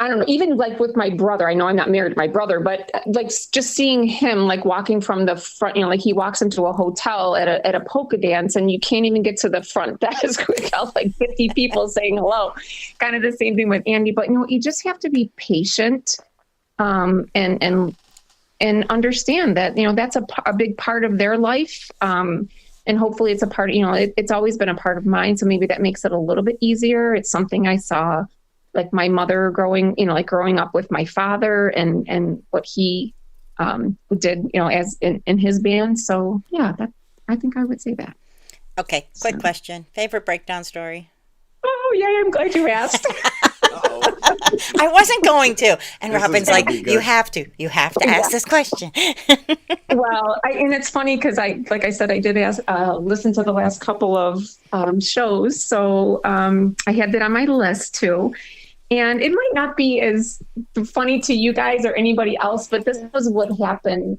I don't know, even like with my brother, I know I'm not married to my brother, but like just seeing him like walking from the front, like he walks into a hotel at a polka dance and you can't even get to the front desk without like 50 people saying hello. Kind of the same thing with Andy, but you just have to be patient and understand that, that's a big part of their life. And hopefully it's a part, it's always been a part of mine. So maybe that makes it a little bit easier. It's something I saw like my mother growing up with my father and what he did, as in his band. So yeah, I think I would say that. Okay. Quick question. Favorite breakdown story? Oh yeah. I'm glad you asked. I wasn't going to. And Robin's like, you have to ask this question. Well, and it's funny because like I said, I did listen to the last couple of shows. So I had that on my list too. And it might not be as funny to you guys or anybody else, but this was what happened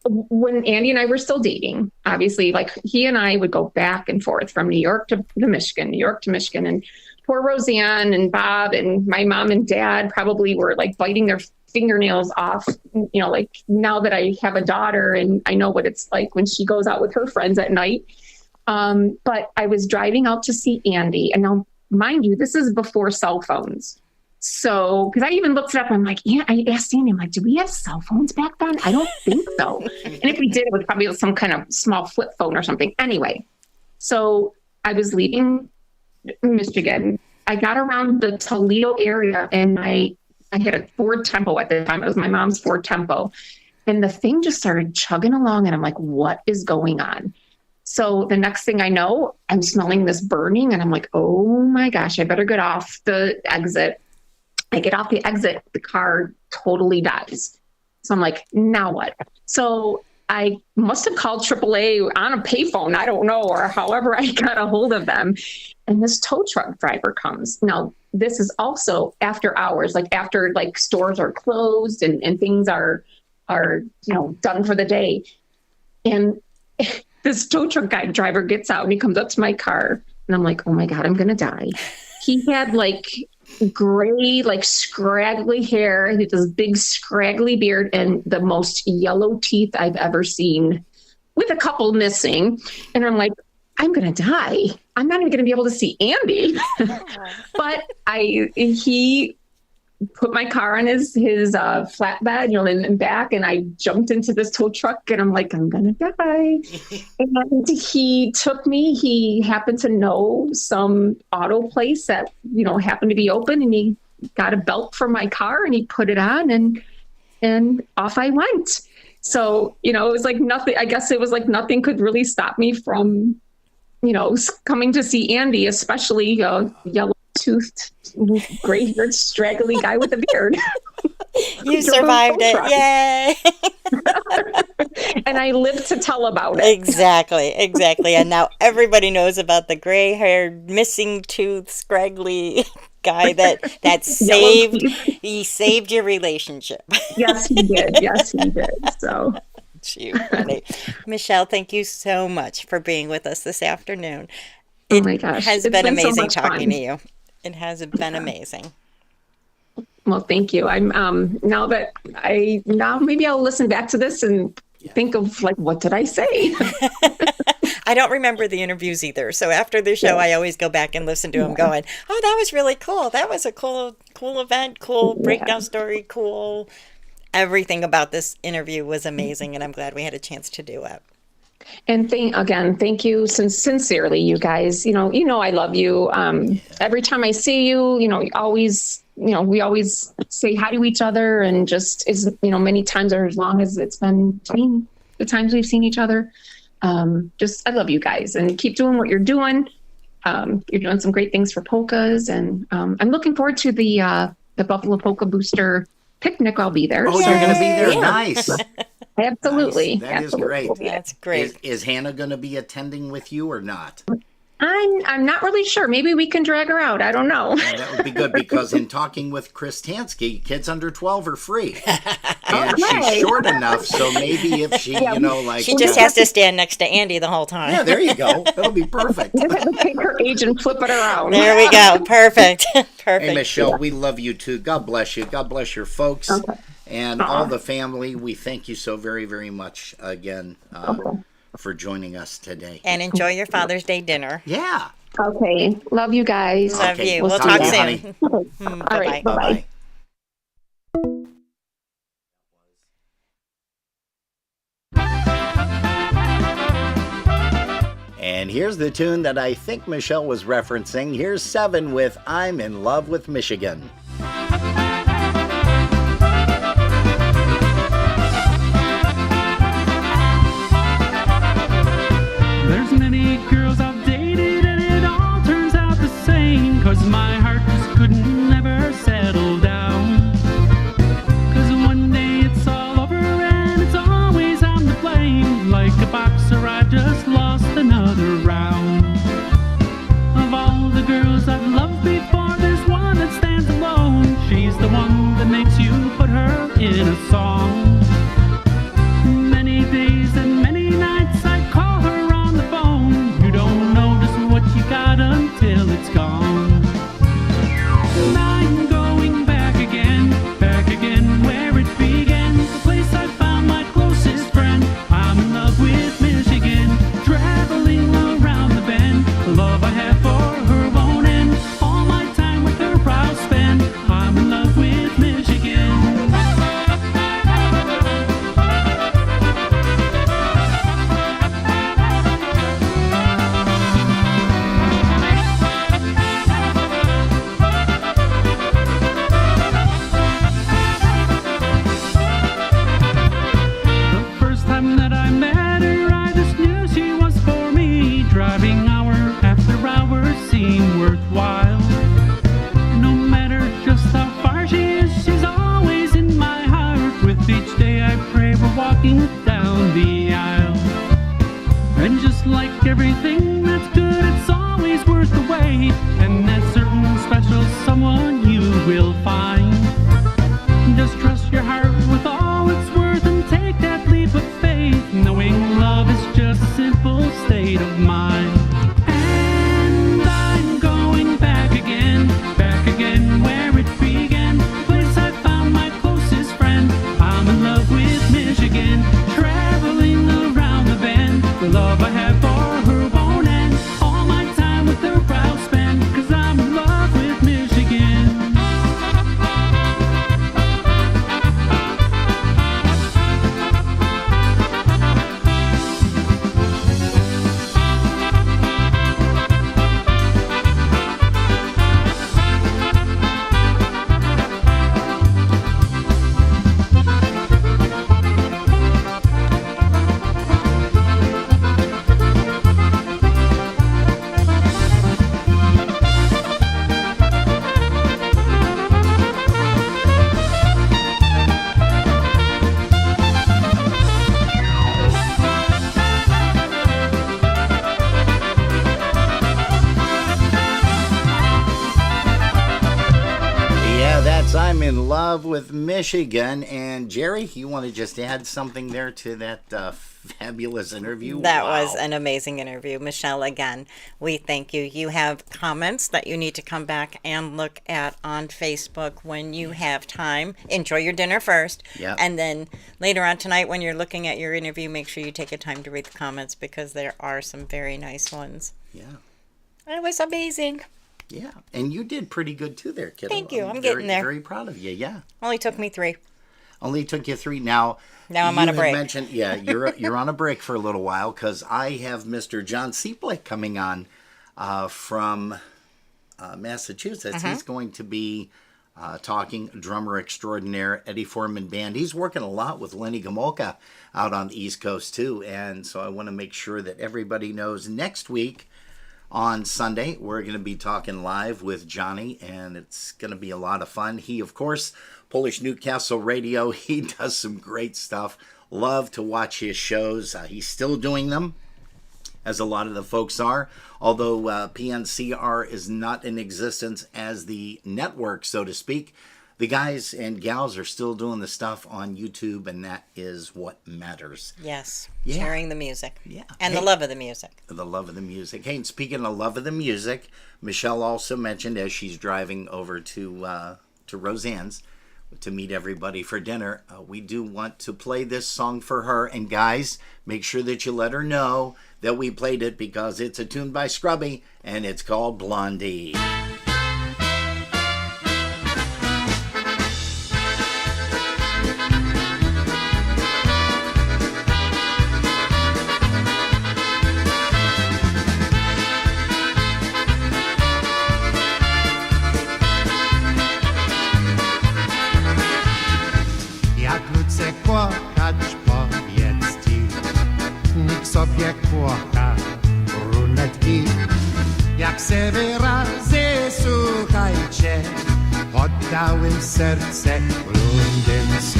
when Andy and I were still dating. Obviously, like he and I would go back and forth from New York to Michigan, New York to Michigan. And poor Roseanne and Bob and my mom and dad probably were like biting their fingernails off, like now that I have a daughter and I know what it's like when she goes out with her friends at night. But I was driving out to see Andy, and now, mind you, this is before cell phones. So, because I even looked it up, I'm like, I asked Andy, I'm like, do we have cell phones back then? I don't think so. And if we did, it was probably some kind of small flip phone or something. Anyway, so I was leaving Michigan. I got around the Toledo area, and I had a Ford Tempo at the time. It was my mom's Ford Tempo. And the thing just started chugging along, and I'm like, what is going on? So the next thing I know, I'm smelling this burning, and I'm like, oh my gosh, I better get off the exit. I get off the exit, the car totally dies. So I'm like, now what? So I must have called AAA on a payphone, I don't know, or however I got a hold of them. And this tow truck driver comes. Now, this is also after hours, like after like stores are closed and things are done for the day. And this tow truck guy driver gets out and he comes up to my car, and I'm like, oh my God, I'm going to die. He had like gray, like scraggly hair. He had this big scraggly beard and the most yellow teeth I've ever seen, with a couple missing. And I'm like, I'm going to die. I'm not even going to be able to see Andy. But he put my car on his flatbed, in back, and I jumped into this tow truck, and I'm like, I'm going to die. And he took me. He happened to know some auto place that, happened to be open, and he got a belt for my car, and he put it on, and off I went. So, it was like nothing. I guess it was like nothing could really stop me from, coming to see Andy, especially a yellow-toothed, gray-haired, straggly guy with a beard. You survived it. Yay. And I lived to tell about it. Exactly. And now everybody knows about the gray-haired, missing tooth, scraggly guy that saved your relationship. Yes, he did. So you funny. Michelle, thank you so much for being with us this afternoon. Oh my gosh. Has been amazing so talking to you. It has been amazing. Well, thank you. I'm now maybe I'll listen back to this and think of like, what did I say? I don't remember the interviews either. So after the show, I always go back and listen to them going, oh, that was really cool. That was a cool event, cool breakdown story, cool. Everything about this interview was amazing, and I'm glad we had a chance to do it. And thank you sincerely, you guys. I love you. Every time I see you, we always say hi to each other, and just many times or as long as it's been between the times we've seen each other. I love you guys, and keep doing what you're doing. You're doing some great things for Polkas, and I'm looking forward to the Buffalo Polka Booster picnic. I'll be there. Oh, you're going to be there. Nice. Absolutely. Nice. That is great. That's great. Is Hannah going to be attending with you or not? I'm not really sure. Maybe we can drag her out. I don't know. Well, that would be good, because in talking with Chris Tansky, kids under 12 are free. And she's short enough, so maybe if she, she just has to stand next to Andy the whole time. Yeah, there you go. That'll be perfect. Just have to take her age and flip it around. There we go. Perfect. Hey, Michelle, we love you too. God bless you. God bless your folks and all the family. We thank you so very, very much again for joining us today. And enjoy your Father's Day dinner. Yeah. Okay. Love you guys. Love you. We'll talk soon. All right. Bye-bye. And here's the tune that I think Michelle was referencing. Here's 7 with I'm in Love with Michigan. There's many girls I've dated, and it all turns out the same, 'cause my heart just couldn't never settle down. 'Cause one day it's all over and it's always I'm to blame. Like a boxer, I just lost another round. Of all the girls I've loved before, there's one that stands alone. She's the one that makes you put her in a song. Many days and many nights I call her on the phone. You don't know just what you got until it's gone. will find. Just trust your heart with all it's worth and take that leap of faith, knowing love is just a simple state of mind. And I'm going back again where it began, place I found my closest friend. I'm in love with Michigan, traveling around the bend. The love I have for her won't end, all my time with her I'll spend, 'cause I'm in love with Michigan. I'm in love with Michigan. And Jerry, you want to just add something there to that fabulous interview? That Wow. was an amazing interview. Michelle, again, we thank you. You have comments that you need to come back and look at on Facebook when you have time. Enjoy your dinner first. Yeah. And then later on tonight, when you're looking at your interview, make sure you take a time to read the comments because there are some very nice ones. Yeah. It was amazing. Yeah. And you did pretty good too there, kiddo. Thank you. I'm very, getting there. Very proud of you. Yeah. Only took me 3. Only took you 3. Now I'm on a you had break. Mentioned, yeah, you're on a break for a little while because I have Mr. John Seablick coming on from Massachusetts. Mm-hmm. He's going to be talking drummer extraordinaire Eddie Foreman Band. He's working a lot with Lenny Gomolka out on the East Coast too, and so I want to make sure that everybody knows next week. On Sunday, we're going to be talking live with Johnny, and it's going to be a lot of fun. He, of course, Polish Newcastle Radio, he does some great stuff. Love to watch his shows. He's still doing them, as a lot of the folks are, although PNCR is not in existence as the network, so to speak. The guys and gals are still doing the stuff on YouTube, and that is what matters. Yes. Yeah. Sharing the music. Yeah. And Hey. the love of the music. The love of the music. Hey, and speaking of love of the music, Michelle also mentioned as she's driving over to Roseanne's to meet everybody for dinner, we do want to play this song for her. And guys, make sure that you let her know that we played it because it's a tune by Scrubby and it's called Blondie. Jak ludzie kochać powiedz ci, nikt sobie kocha brunetki. Jak se wyrazy słuchajcie, oddałem serce blondynce.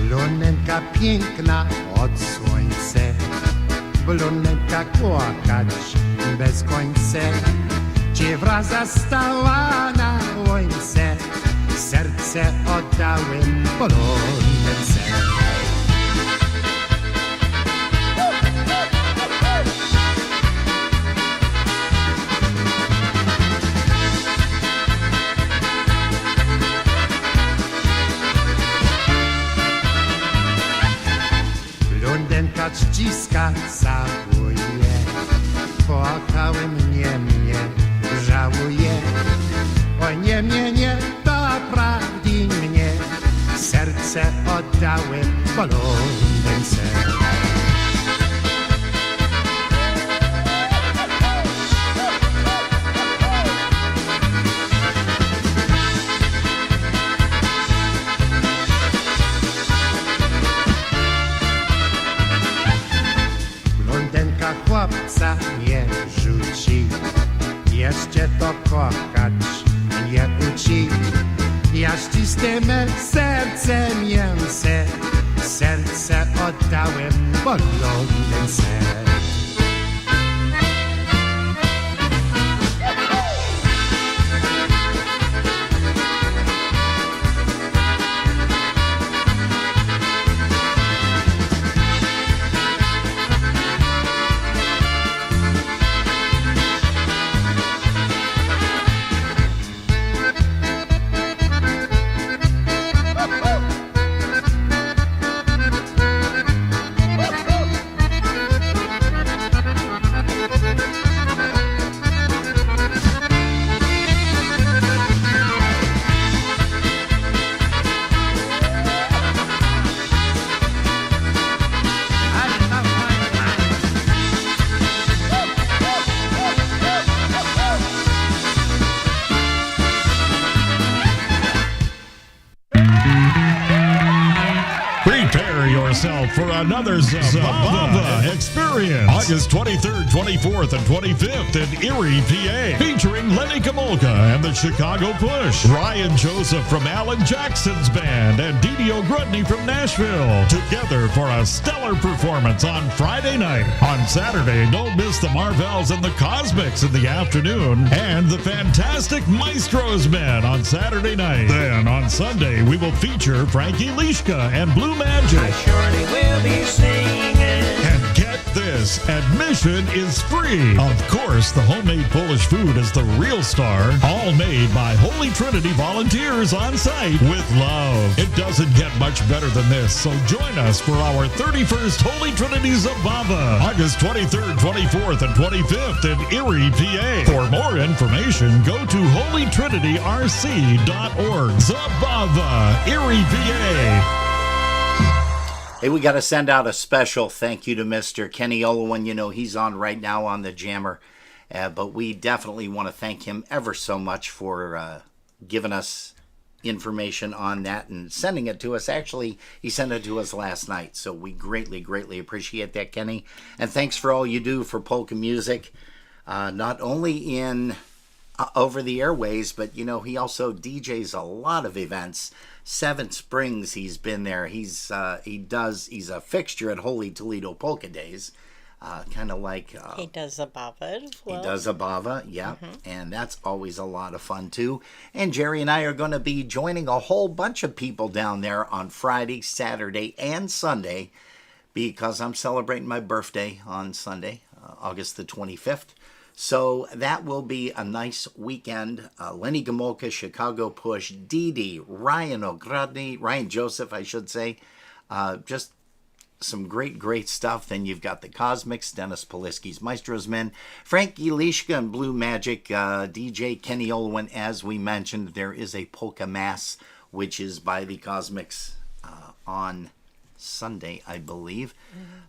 Blondynka piękna od słońca, blondynka kochać bez końca. Dziewra zastała na łońce, serce oddałem blondynce. Blondynka ściska, całuje, kochałem mnie, żałuje. O nie mnie, nie doprawdzi mnie, serce oddałem blondynce. Blondynka chłopca nie rzuci, jeszcze to kochać mnie uci. Ja ścisnę me serce mięse, serce oddałem podlodne ser. yourself for another Zabava experience. August 23rd, 24th, and 25th in Erie, PA. Featuring Lenny Kamolka and the Chicago Push. Ryan Joseph from Alan Jackson's band and Didio Grudney from Nashville. Together for a stellar performance on Friday night. On Saturday, don't miss the Marvels and the Cosmics in the afternoon. And the fantastic Maestro's Men on Saturday night. Then on Sunday, we will feature Frankie Lishka and Blue Magic. I surely will be singing. And get this, admission is free. Of course, the homemade Polish food is the real star. All made by Holy Trinity volunteers on site with love. It doesn't get much better than this, so join us for our 31st Holy Trinity Zabava, August 23rd, 24th, and 25th in Erie, PA. For more information, go to holytrinityrc.org. Zabava, Erie, PA. Hey, we got to send out a special thank you to Mr. Kenny Olowin. You know, he's on right now on the Jammer. But we definitely want to thank him ever so much for giving us information on that and sending it to us. Actually, he sent it to us last night. So we greatly, greatly appreciate that, Kenny. And thanks for all you do for polka music. Not only in over the airways, but, you know, he also DJs a lot of events. Seven Springs, he's been there. He's a fixture at Holy Toledo Polka Days, kind of like he does Zabava as well. He does Zabava, yeah, and that's always a lot of fun too. And Jerry and I are going to be joining a whole bunch of people down there on Friday, Saturday, and Sunday, because I'm celebrating my birthday on Sunday, August the 25th. So that will be a nice weekend. Lenny Gomolka, Chicago Push, Dee Ryan O'Grudney, Ryan Joseph, I should say. Just some great stuff. Then you've got the Cosmics, Dennis Polisky's Maestro's Men, Frankie Lishka and Blue Magic, DJ Kenny Olowin. As we mentioned, there is a polka mass, which is by the Cosmics on Sunday, I believe.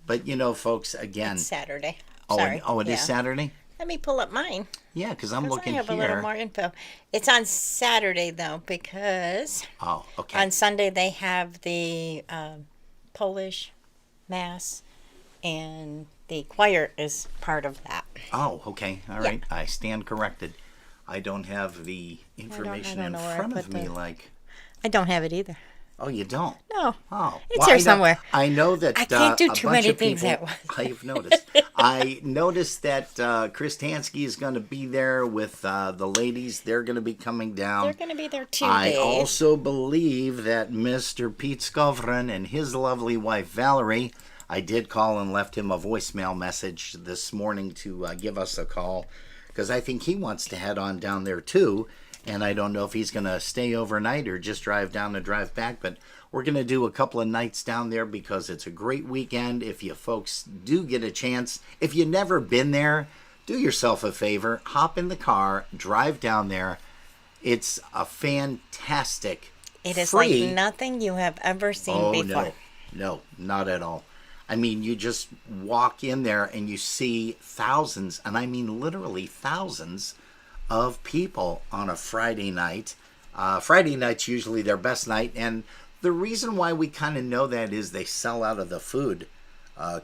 But, you know, folks, again. It's Saturday. Sorry. It is Saturday? Let me pull up mine. Yeah, because I'm looking here. I have a little more info. It's on Saturday, though, because on Sunday they have the Polish Mass, and the choir is part of that. Oh, okay. All right. I stand corrected. I don't have the information in front of me. I don't have it either. Oh, you don't? No. Oh, it's here somewhere. I know that I can't do too many things people, at once. I've noticed. I noticed that Chris Tansky is going to be there with the ladies. They're going to be coming down. They're going to be there 2 days. I also believe that Mr. Pete Skovron and his lovely wife Valerie, I did call and left him a voicemail message this morning to give us a call, because I think he wants to head on down there too. And I don't know if he's going to stay overnight or just drive down and drive back. But we're going to do a couple of nights down there because it's a great weekend. If you folks do get a chance, if you've never been there, do yourself a favor. Hop in the car, drive down there. It's a fantastic, It is free, like nothing you have ever seen before. No, not at all. I mean, you just walk in there and you see thousands, and I mean literally thousands, of people on a Friday night. Friday night's usually their best night, and the reason why we kind of know that is they sell out of the food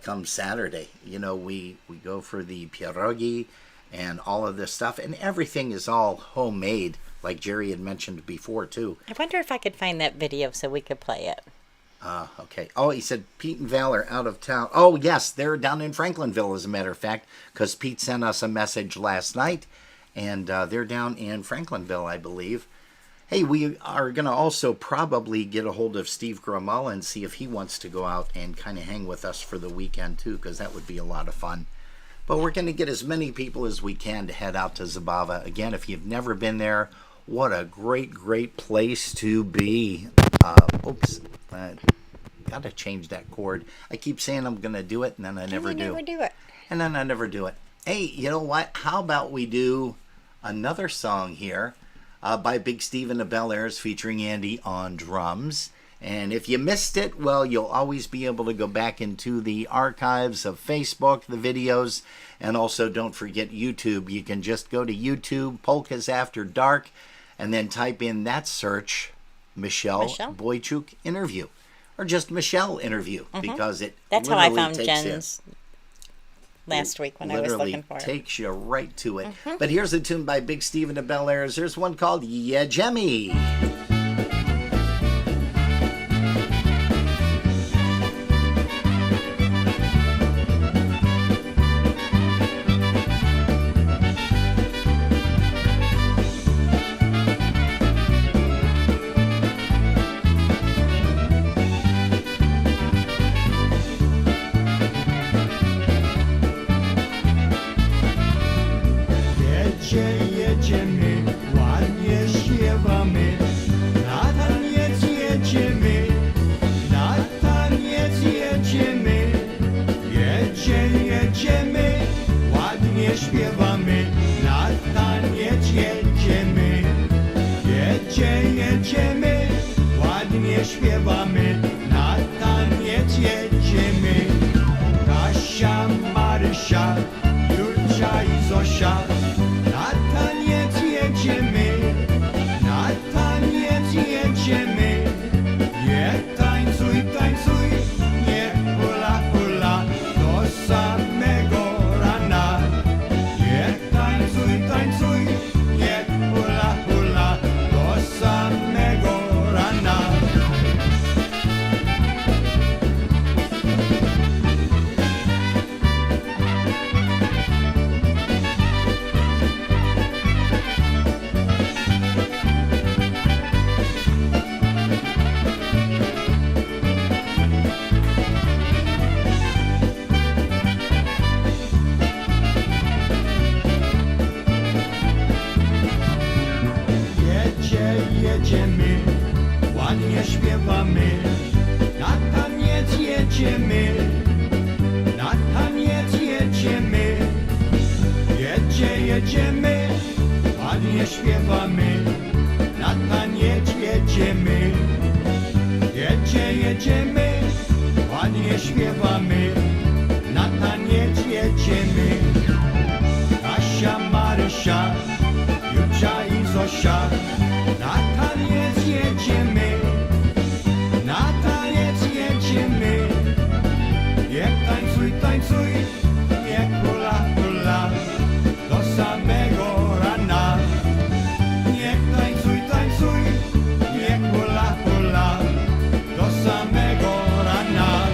come Saturday. You know, we go for the pierogi and all of this stuff, and everything is all homemade. like Jerry had mentioned before, too. I wonder if I could find that video so we could play it. Okay. Oh, he said Pete and Val are out of town. Oh, yes, they're down in Franklinville, as a matter of fact, because Pete sent us a message last night, and they're down in Franklinville, I believe. Hey, we are going to also probably get a hold of Steve Gromala and see if he wants to go out and kind of hang with us for the weekend, too, because that would be a lot of fun. But we're going to get as many people as we can to head out to Zabava. Again, if you've never been there, what a great, great place to be. Got to change that chord. I keep saying I'm going to do it, and then I never do. Never do it. And then I never do it. Hey, you know what? How about we do another song here by Big Steve and the Bel Airs featuring Andy on drums. And if you missed it, well, you'll always be able to go back into the archives of Facebook, the videos, and also don't forget YouTube. You can just go to YouTube, Polkas After Dark, and then type in that search, Michelle Bojczuk interview, or just Michelle interview, because that's how I found Jen's last week when I was looking for it. Takes you right to it. But here's a tune by Big Steve and the Bel Airs. There's one called Yeah Jemmy. Jedziemy, ładnie śpiewamy, na taniec jedziemy, na taniec jedziemy. Jedziemy, ładnie śpiewamy, na taniec jedziemy. Jedziemy, ładnie śpiewamy, na taniec jedziemy. Kasia, Marysia, Julcia i Zosia, na taniec jedziemy, na taniec jedziemy. Nie tańcuj, tańcuj, nie hula, hula, do samego rana. Nie tańcuj, tańcuj, nie hula, hula, do samego rana. Jedziemy, ładnie śpiewamy, na taniec jedziemy, na taniec jedziemy. Jedziemy, ładnie śpiewamy, na taniec jedziemy. Jedziemy, ładnie śpiewamy, na taniec jedziemy. Kasia, Marysia, Julcia i Zosia, na taniec jedziemy, na taniec jedziemy. Niech tańcuj, tańcuj, niech hula, hula, do samego rana. Niech tańcuj, tańcuj, niech hula, hula, do samego rana.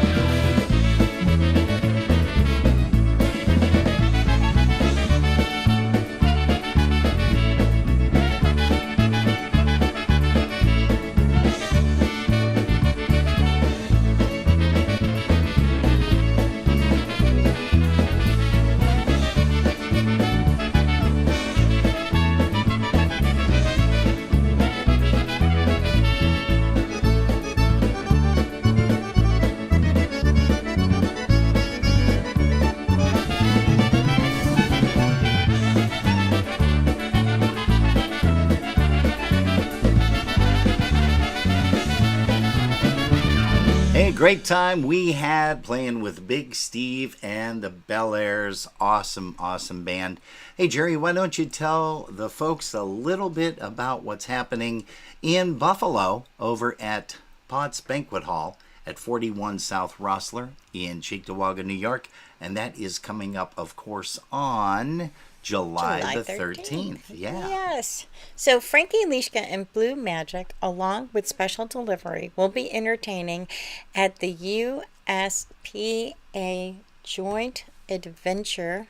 Hey, great time we had playing with Big Steve and the Bel Airs. Awesome, awesome band. Hey, Jerry, why don't you tell the folks a little bit about what's happening in Buffalo over at Potts Banquet Hall at 41 South Rossler in Cheektowaga, New York. And that is coming up, of course, on July the 13th. Yeah. Yes. So Frankie Lishka and Blue Magic, along with Special Delivery, will be entertaining at the USPA Joint Adventure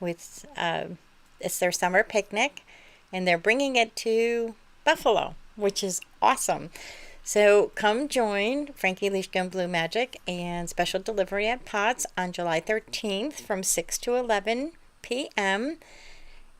with it's their summer picnic, and they're bringing it to Buffalo, which is awesome. So come join Frankie Lishka and Blue Magic and Special Delivery at Potts on July 13th from 6 to 11 p.m.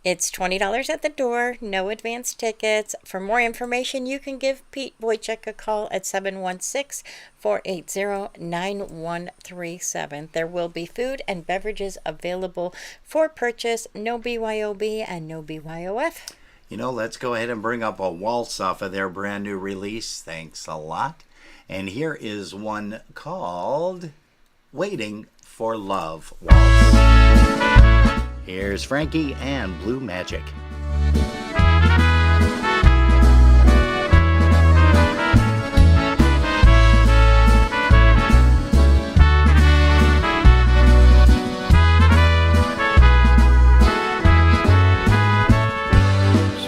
It's $20 at the door, no advance tickets. For more information, you can give Pete Bojczuk a call at 716-480-9137. There will be food and beverages available for purchase. No BYOB and no BYOF. You know, let's go ahead and bring up a waltz off of their brand new release. Thanks a lot. And here is one called Waiting for Love Waltz. Here's Frankie and Blue Magic.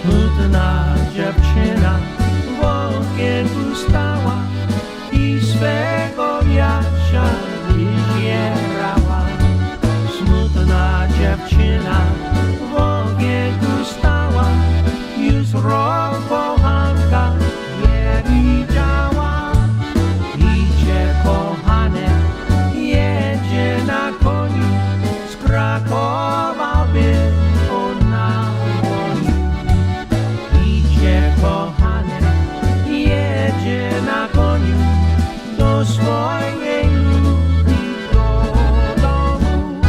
Smutna dziewczyna w okienku stała i swego wiatrza wyzierała. Smutna dziewczyna w okienku stała, już rok kochanka nie widziała. Idzie kochane, jedzie na koniu, z Krakowa by ona gonił. Idzie kochane, jedzie na koniu, do swojej lubi do domu.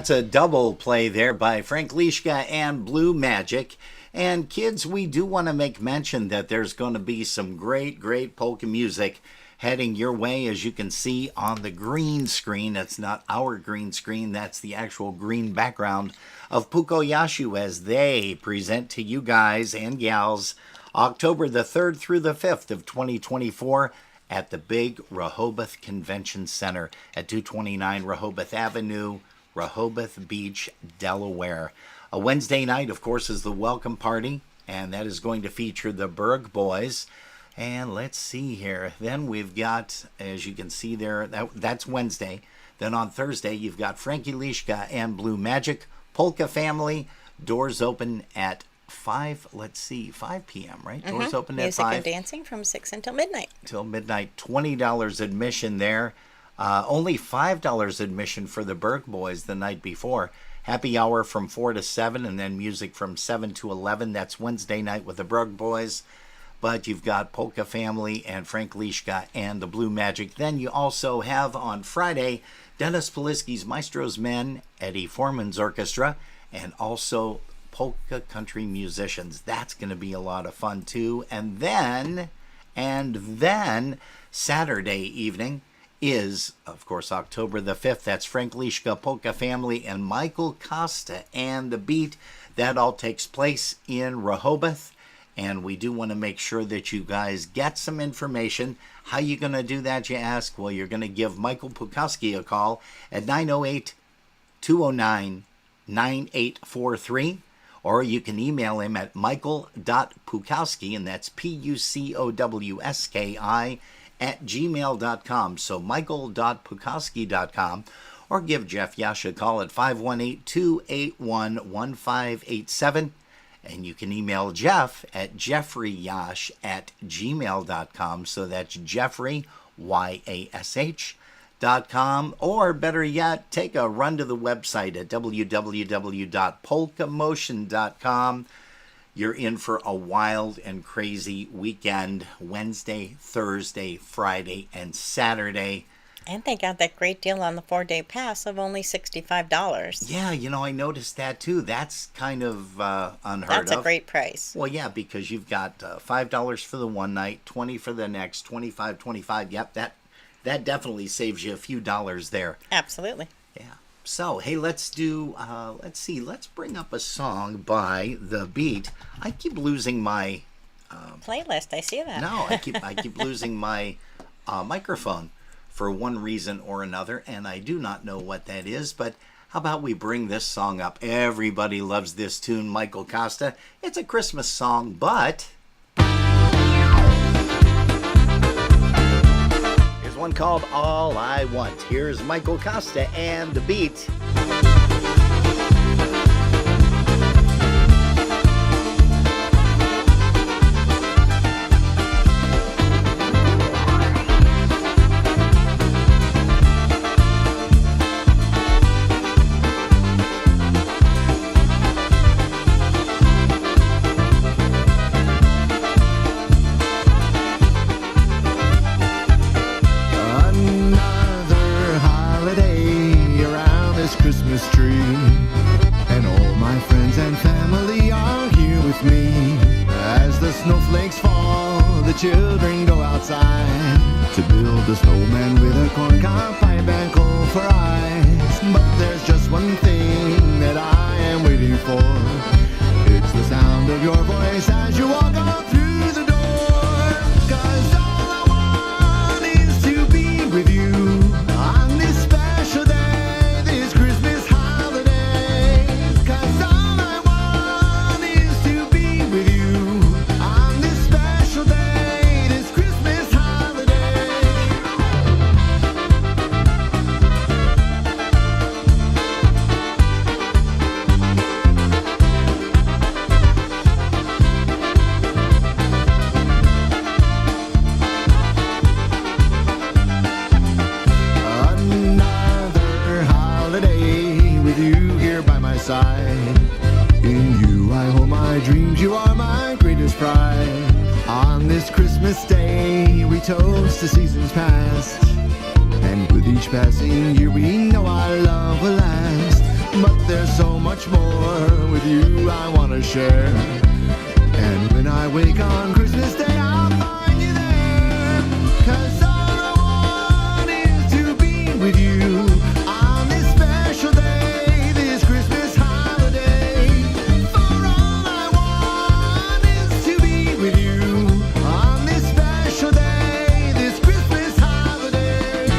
that's a double play there by Frank Lischka and Blue Magic. And kids, we do want to make mention that there's going to be some great polka music heading your way, as you can see on the green screen. That's not our green screen, that's the actual green background of Pukoyashu as they present to you guys and gals October the 3rd through the 5th of 2024 at the big Rehoboth Convention Center at 229 Rehoboth Avenue, Rehoboth Beach, Delaware. A Wednesday night, of course, is the welcome party, and that is going to feature the Berg Boys. And let's see here. Then we've got, as you can see there, that's Wednesday. Then on Thursday, you've got Frankie Lischka and Blue Magic, Polka Family. Doors open at 5 p.m., right? Doors open at 5. Music and dancing from 6 until midnight. Till midnight. $20 admission there. Only $5 admission for the Berg Boys the night before. Happy hour from 4 to 7, and then music from 7 to 11. That's Wednesday night with the Berg Boys. But you've got Polka Family and Frank Lischka and the Blue Magic. Then you also have on Friday Dennis Polisky's Maestro's Men, Eddie Foreman's Orchestra, and also polka country musicians. That's going to be a lot of fun too. And then Saturday evening is, of course, October the 5th. That's Frank Lischka, Polka Family, and Michael Costa and the Beat. That all takes place in Rehoboth. And we do want to make sure that you guys get some information. How you going to do that, you ask? Well, you're going to give Michael Pukowski a call at 908-209-9843. Or you can email him at michael.pukowski, and that's Pucowski @gmail.com. So michael.pukowski.com. Or give Jeff Yash a call at 518-281-1587. And you can email Jeff at jeffreyyash@gmail.com. So that's Jeffrey, YASH.com. Or better yet, take a run to the website at www.polkamotion.com. You're in for a wild and crazy weekend, Wednesday, Thursday, Friday, and Saturday. And they got that great deal on the 4-day pass of only $65. Yeah, I noticed that too. That's kind of unheard of. That's a great price. Well, yeah, because you've got $5 for the one night, $20 for the next, $25. Yep, that definitely saves you a few dollars there. Absolutely. Yeah. So, hey, let's bring up a song by The Beat. I keep losing my playlist. I see that. No, I keep losing my microphone for one reason or another, and I do not know what that is, but how about we bring this song up? Everybody loves this tune, Michael Costa. It's a Christmas song, but here's one called All I Want. Here's Michael Costa and The Beat. Children go outside to build a snowman with a corncob pipe and coal for eyes. But there's just one thing that I am waiting for. It's the sound of your voice as you walk on through the door. 'Cause all I want is to be with you on this special day, this Christmas holiday. 'Cause all I want is to be with you on this special day. In you I hold my dreams, you are my greatest pride. On this Christmas day we toast the seasons past, and with each passing year we know our love will last. but there's so much more with you I want to share. And when I wake on Christmas Day, I'll find you there. 'Cause all I want is to be with you on this special day, this Christmas holiday. For all I want is to be with you on this special day, this Christmas holiday.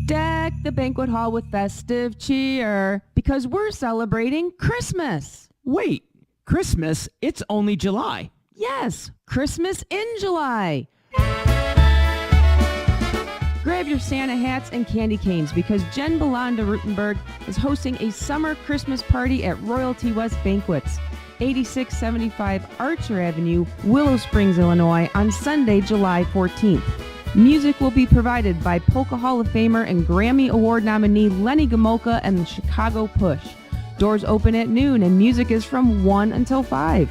Deck the banquet hall with festive cheer because we're celebrating Christmas. Wait, Christmas? It's only July. Yes, Christmas in July. Grab your Santa hats and candy canes because Jen Belanda Rutenberg is hosting a summer Christmas party at Royalty West Banquets, 8675 Archer Avenue, Willow Springs, Illinois, on Sunday, July 14th. Music will be provided by Polka Hall of Famer and Grammy Award nominee Lenny Gomulka and the Chicago Push. Doors open at noon and music is from 1 until 5.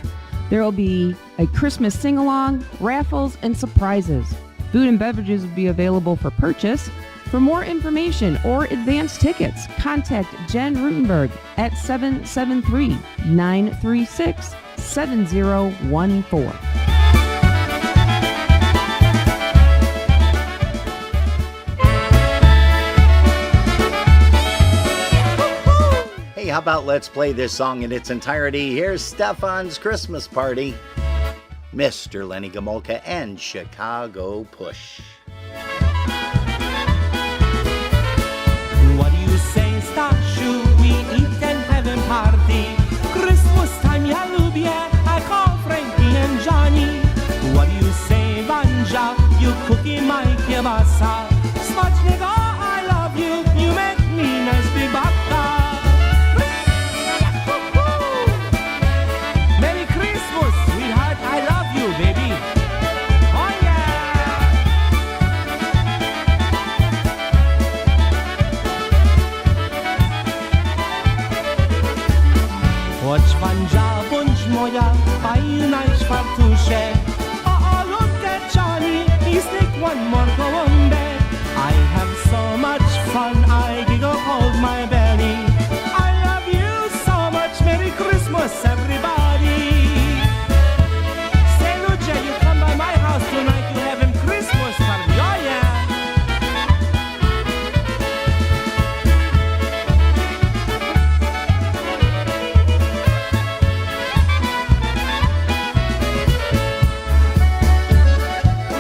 There will be a Christmas sing-along, raffles, and surprises. Food and beverages will be available for purchase. For more information or advance tickets, contact Jen Rutenberg at 773-936-7014. Hey, how about let's play this song in its entirety? Here's Stefan's Christmas Party, Mr. Lenny Gomulka and Chicago Push. What do you say, Stashu? We eat and have a party. Christmas time, ja lubię. I call Frankie and Johnny. What do you say, Vanja? You cookie my kielbasa. Smacznego, I love you. You make me nice big baka. Merry Christmas, sweetheart. I love you, baby. Oh yeah. Chodź Wanja, bądź moja fajna czwartusze. Oh, look at Johnny, he's take one more go on bed. I have so much fun, I giggle hold my belly. I love you so much, Merry Christmas everybody. Say Lucia, you come by my house tonight, you having Christmas party, oh yeah.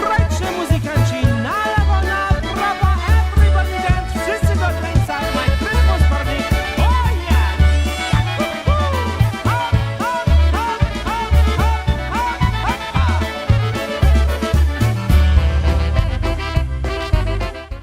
Rajcie muzykanci, na lewo, na prawo, everybody dance, wszyscy do tańca, my Christmas party, oh yeah! Hop, hop, hop, hop, hop, hop, hop.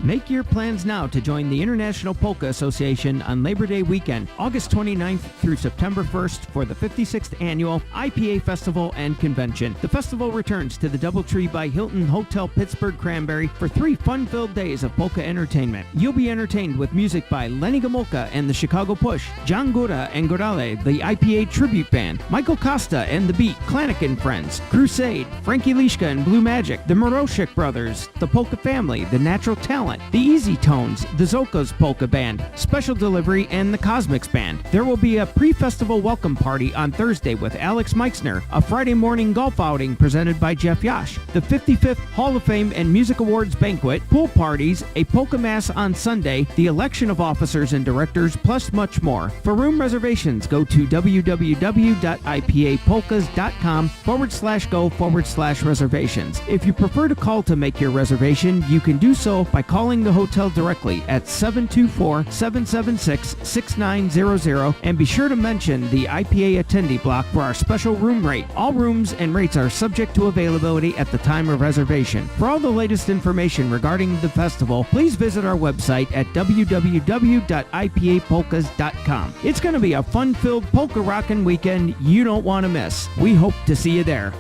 Make your plans now to join the International Polka Association on Labor Day weekend, August 29th through September 1st for the 56th Annual IPA Festival and Convention. The festival returns to the Doubletree by Hilton Hotel Pittsburgh Cranberry for 3 fun-filled days of polka entertainment. You'll be entertained with music by Lenny Gomulka and the Chicago Push, John Gura and Gorale, the IPA Tribute Band, Michael Costa and the Beat, Klanik and Friends, Crusade, Frankie Lishka and Blue Magic, the Moroshik Brothers, the Polka Family, the Natural Talent, the Easy Tones, the Zokas Polka Band, Special Delivery, and the Cosmics Band. There will be a pre-festival welcome party on Thursday with Alex Meixner, a Friday morning golf outing presented by Jeff Yash, the 55th Hall of Fame and Music Awards banquet, pool parties, a polka mass on Sunday, the election of officers and directors, plus much more. For room reservations, go to www.ipapolkas.com/go/reservations. If you prefer to call to make your reservation, you can do so by calling the hotel directly at 724-776-6900 and be sure to mention the IPA attendee block for our special room rate. All rooms and rates are subject to availability at the time of reservation. For all the latest information regarding the festival, please visit our website at www.ipapolkas.com. It's going to be a fun-filled polka rockin' weekend you don't want to miss. We hope to see you there.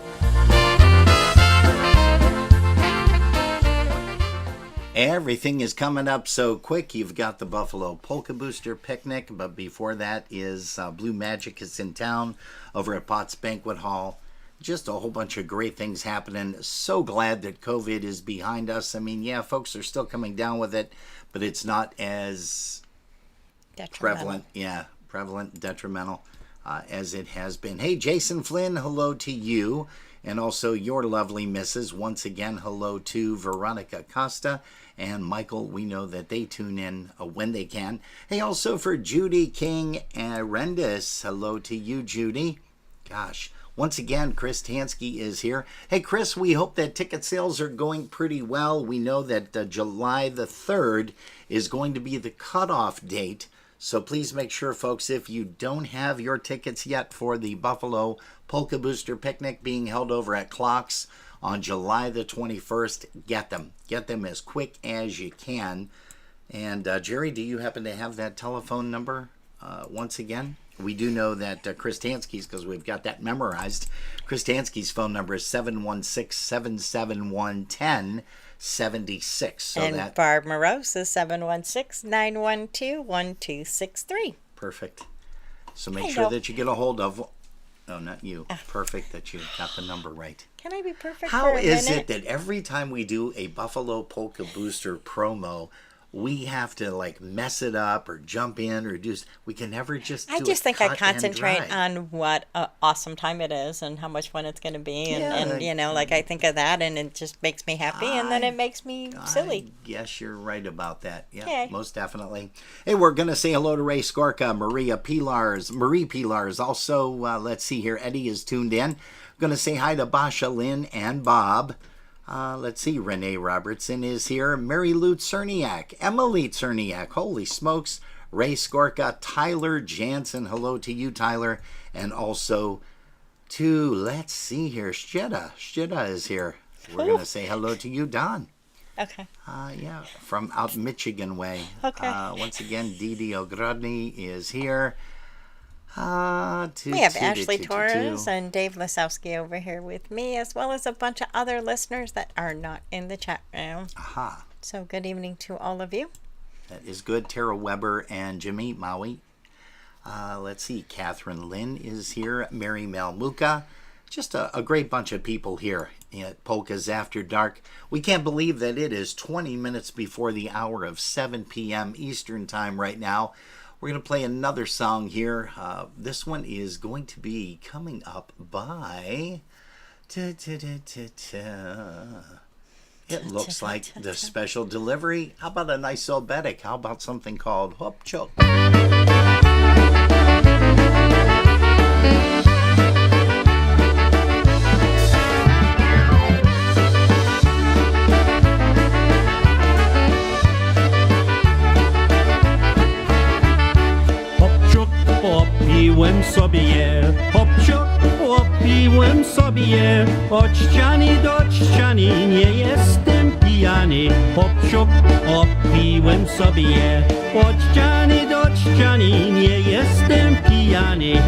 Everything is coming up so quick. You've got the Buffalo Polka Booster Picnic, but before that is Blue Magic is in town over at Potts Banquet Hall. Just a whole bunch of great things happening. So glad that COVID is behind us. I mean, yeah, folks are still coming down with it, but it's not as prevalent, detrimental as it has been. Hey, Jason Flynn, hello to you. And also your lovely missus. Once again, hello to Veronica Costa and Michael. We know that they tune in when they can. Hey, also for Judy King and Rendis. Hello to you, Judy. Gosh, once again, Chris Tansky is here. Hey, Chris, we hope that ticket sales are going pretty well. We know that July the 3rd is going to be the cutoff date. So please make sure, folks, if you don't have your tickets yet for the Buffalo Polka Booster Picnic being held over at Clocks on July the 21st, get them. Get them as quick as you can. And Jerry, do you happen to have that telephone number once again? We do know that Chris Tansky's, because we've got that memorized, Chris Tansky's phone number is 716-771-1076. So and that Barb Morose is 716-912-1263. perfect. So make sure that you get a hold of. Oh, not you. Perfect that you got the number right. Can I be perfect How for a is minute? it that every time we do a Buffalo Polka Booster promo, we have to like mess it up or jump in or do? We can never just. I do just it think I cut and concentrate dry. on what an awesome time it is and how much fun it's going to be. And you know, like I think of that and it just makes me happy and then it makes me silly. Yes, you're right about that. Yeah, Okay. most definitely. Hey, we're going to say hello to Ray Skorka, Marie Pilars. Also, let's see here. Eddie is tuned in. Going to say hi to Basha, Lynn, and Bob. Let's see. Renee Robertson is here. Mary Lou Cerniak. Emily Cerniak. Holy smokes. Ray Skorka. Tyler Jansen. Hello to you, Tyler. And also to, let's see here, Shida. Shida is here. We're going to say hello to you, Don. Okay. Yeah, from out Michigan way. Okay. Once again, Didi Ogrodny is here. We have Ashley Torres and Dave Lasowski over here with me, as well as a bunch of other listeners that are not in the chat room. Aha. So good evening to all of you. That is good. Tara Weber and Jimmy Maui. Let's see. Catherine Lynn is here. Mary Malmuka. Just a great bunch of people here at Polkas After Dark. We can't believe that it is 20 minutes before the hour of 7 p.m. Eastern Time right now. We're going to play another song here. This one is going to be coming up by... It looks like the special delivery. How about a nice Obedic? How about something called Bojczuk? Popiłem sobie, popiłem sobie, od ściany do ściany, nie jestem pijany. Popiłem sobie, od ściany do ściany, nie jestem pijany.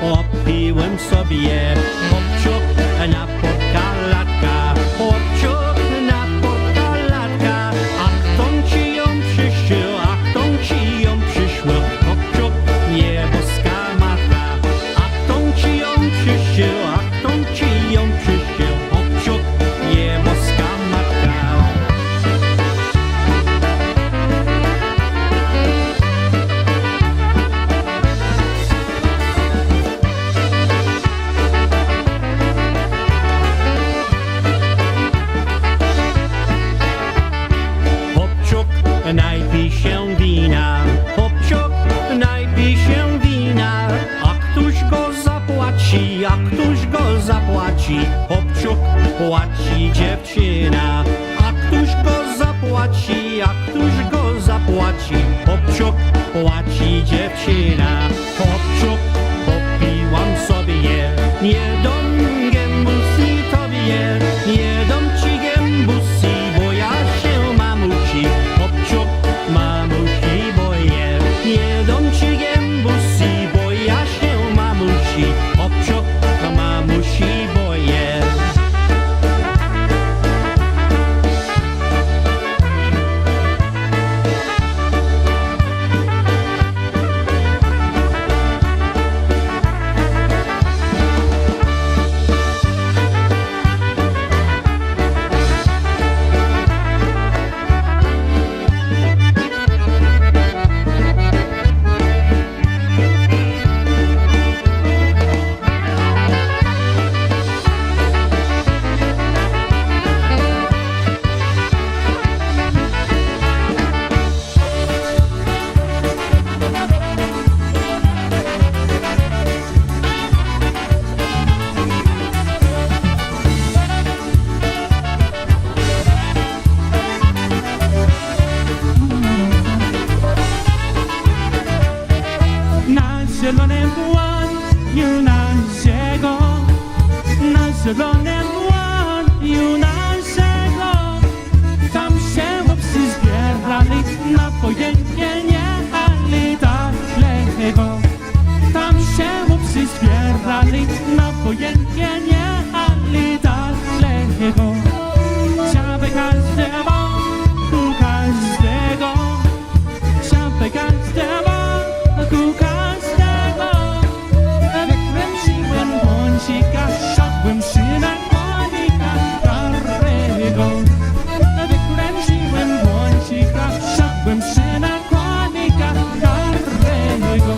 Popiłem sobie, na porkalatka, na porkalatka, a kto ci ją przyszł, a kto ci ją przyszło? Nieboska matka, a kto ci ją przyszł, a kto ci ją przyszł? Bojczuk, nieboska matka. Bojczuk, najpij się wina. Bojczuk, najpij się wina, a któż go zapłaci, a któż go zapłaci? Bojczuk, płaci dziewczyna, a któż go zapłaci, a któż go zapłaci? Bojczuk, płaci dziewczyna. Bojczuk, popiłam sobie, nie dom gębusi tobie, nie dom ci gębusi, bo ja się mamusi. Bojczuk, mamusi boję, nie dom ci gębusi, bo ja się mamusi. Bojczuk, mamusi boję. naszego, na zielonym łaniu naszego. Tam się chłopcy zbierali, na pojęcie nie jechali daleko. Tam się chłopcy zbierali, na pojęcie nie jechali daleko. Siapę każdego, ku każdego, siapę każdego, ku każdego. Wykręciłem bącika, siadłem się na konika starego. Wykręciłem bącika, siadłem się na konika starego.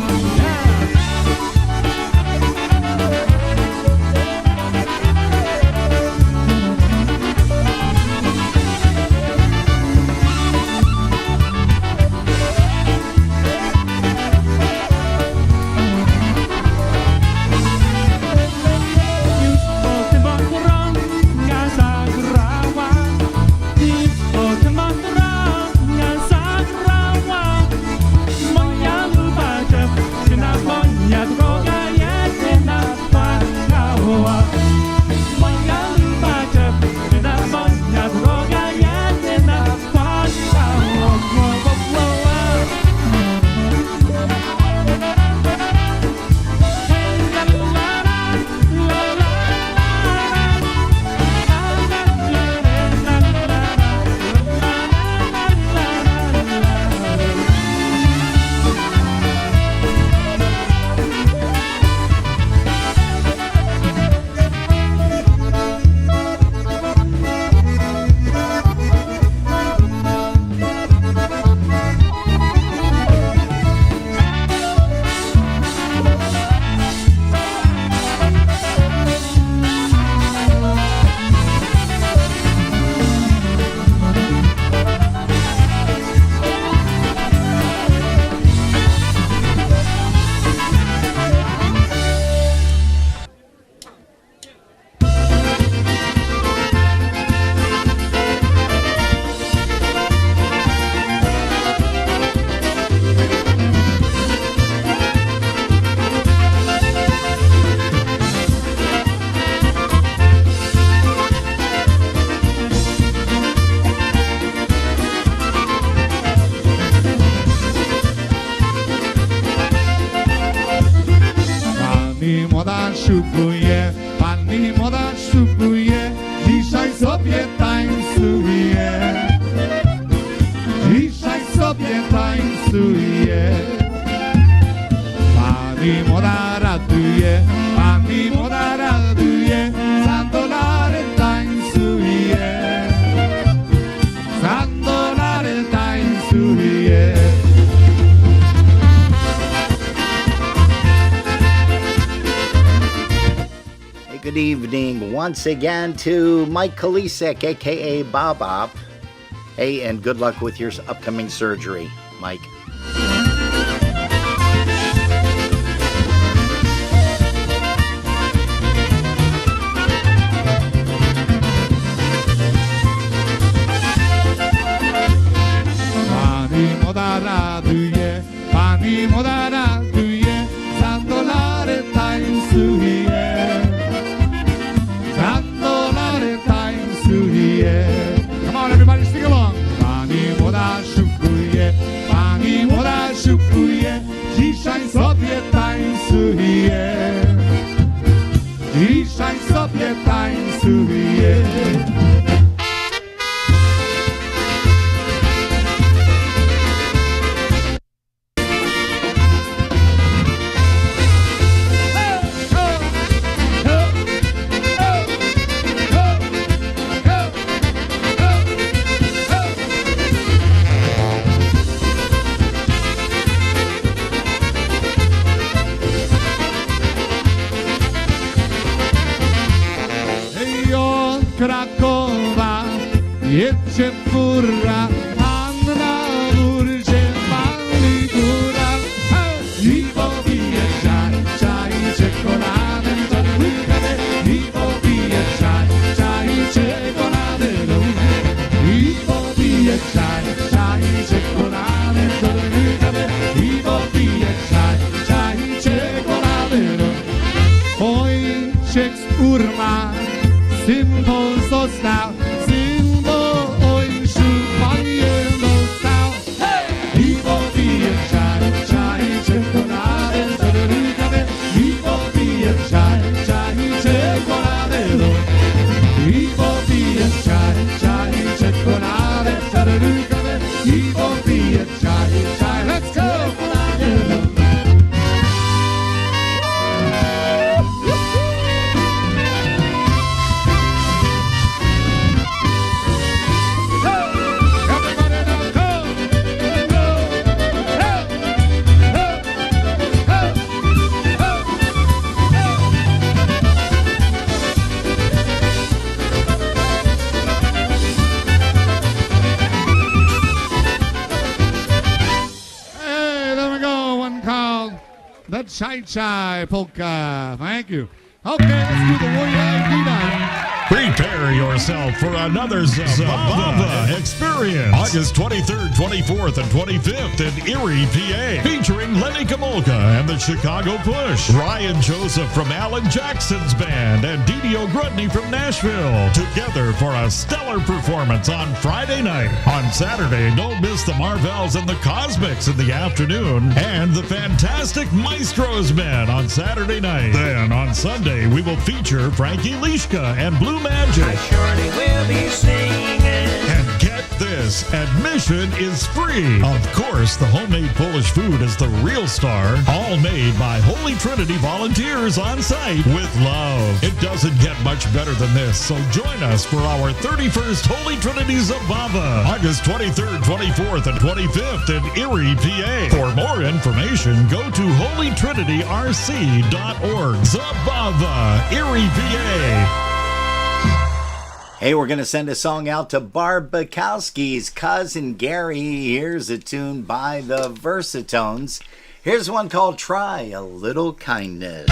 Pani młoda szukuje, pani młoda szukuje, dzisiaj sobie tańcuje. Dzisiaj sobie tańcuje. Pani młoda raduje, pani młoda raduje, za dolary tańcuje. Za dolary tańcuje. Good evening once again to Mike Kalisek, aka Bob Op. Hey, and good luck with your upcoming surgery, Mike. Pani młoda raduje, pani młoda raduje, za dolary tańcuje. Za dolary tańcuje. Come on everybody, sing along. Pani młoda szukuje, pani młoda szukuje, dzisiaj sobie tańcuje. Dzisiaj sobie tańcuje. Krakowa, jedźcie fura, Anna w burzie pali góra. I pobije czaj i czekoladę, to łykadę. I pobije czaj i czekoladę, i pobije czaj i czekoladę, to łykadę. I pobije czaj i czekoladę. Bojczuk's urma, symbol został, symbol ojczupanie dostał. I popije czaj, czaj, czekoladę, czarurykawę. I popije czaj, czaj, czekoladę. I popije czaj, czaj, czekoladę, czarurykawę. I popije czaj, czaj, let's go! The Chai Chai Polka. Thank you. Okay, let's do the Warrior now. Prepare yourself for another Zabava experience. August 23rd, 24th, and 25th in Erie, PA. Featuring Lenny Kamolka and the Chicago Push. Ryan Joseph from Alan Jackson's band and Didio Grudney from Nashville. Together for a stellar performance on Friday night. On Saturday, don't miss the Marvels and the Cosmics in the afternoon. And the Fantastic Maestros Men on Saturday night. Then on Sunday, we will feature Frankie Lishka and Blue Magic. I surely will be singing. And get this, admission is free. Of course, the homemade Polish food is the real star. All made by Holy Trinity volunteers on site with love. It doesn't get much better than this, so join us for our 31st Holy Trinity Zabava, August 23rd, 24th, and 25th in Erie, PA. For more information, go to holytrinityrc.org. Zabava, Erie, PA. Hey, we're going to send a song out to Barb Bukowski's cousin Gary. Here's a tune by the Versatones. Here's one called Try a Little Kindness.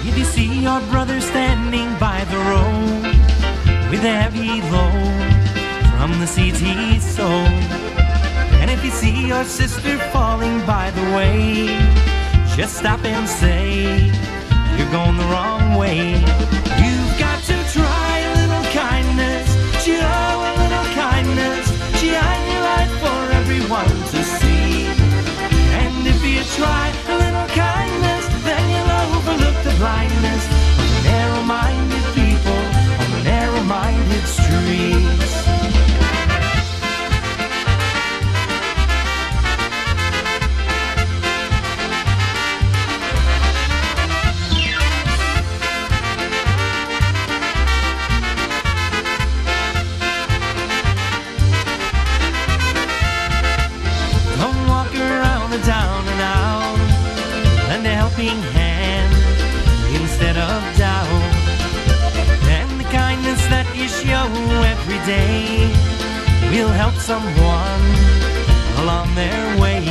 If you see your brother standing by the road with a heavy load from the seeds he sowed, and if you see your sister falling by the way, just stop and say, you're going the wrong way. You've got to try a little kindness, show a little kindness, shine your light for everyone to see. And if you try a little kindness, then you'll overlook the blindness of the narrow-minded people on the narrow-minded streets. Don't walk around the down and out, lend a helping hand instead of doubt. And the kindness that you show every day will help someone along their way.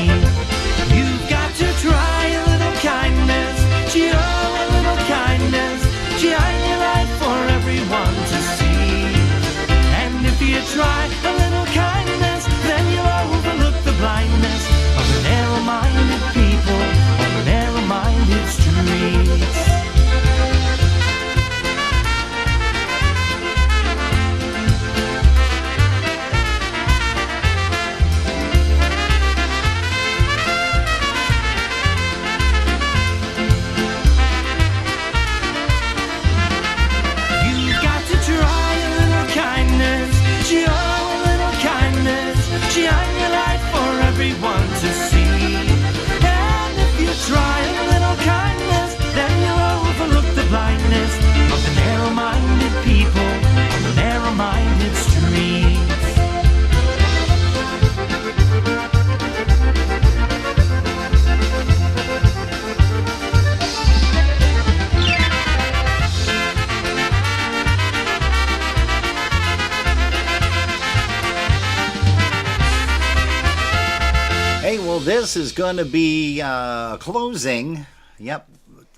You've got to try a little kindness, show a little kindness, shine your light for everyone to see. And if you try a little kindness, then you'll overlook the blindness of the narrow-minded people on the narrow-minded streets. You've got to try a little kindness, show a little kindness, shine your light for everyone to see. And if you try a little kindness, then you'll overlook the blindness of the narrow-minded people on the narrow-minded streets. Hey, well, this is going to be closing. Yep,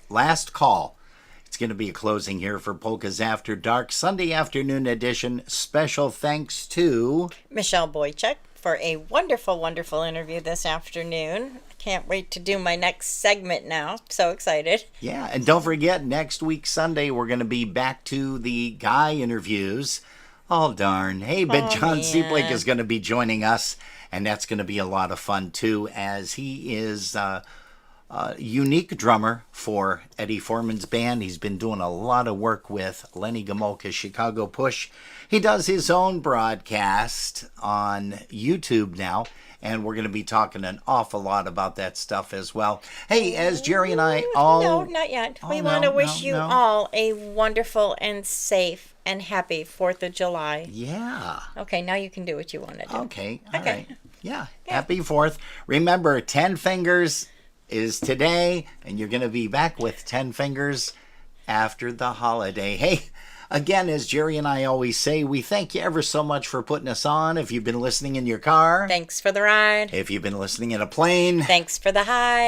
last call going to be a closing here for Polkas After Dark, Sunday afternoon edition. Special thanks to Michelle Bojczuk for a wonderful, wonderful interview this afternoon. Can't wait to do my next segment now. So excited. Yeah, and don't forget, next week, Sunday, we're going to be back to the guy interviews. Oh, darn. Hey, but John Seablake is going to be joining us, and that's going to be a lot of fun, too, as he is a unique drummer for Eddie Foreman's band. He's been doing a lot of work with Lenny Gomulka's Chicago Push. He does his own broadcast on YouTube now, and we're going to be talking an awful lot about that stuff as well. Hey, as Jerry and I all... No, not yet. We want to wish you all a wonderful and safe and happy 4th of July. Yeah. Okay, now you can do what you want to do. Okay, all right. Yeah, happy 4th. Remember, 10 Fingers is today, and you're going to be back with 10 Fingers after the holiday. Hey, again, as Jerry and I always say, we thank you ever so much for putting us on. If you've been listening in your car, thanks for the ride. If you've been listening in a plane, thanks for the high.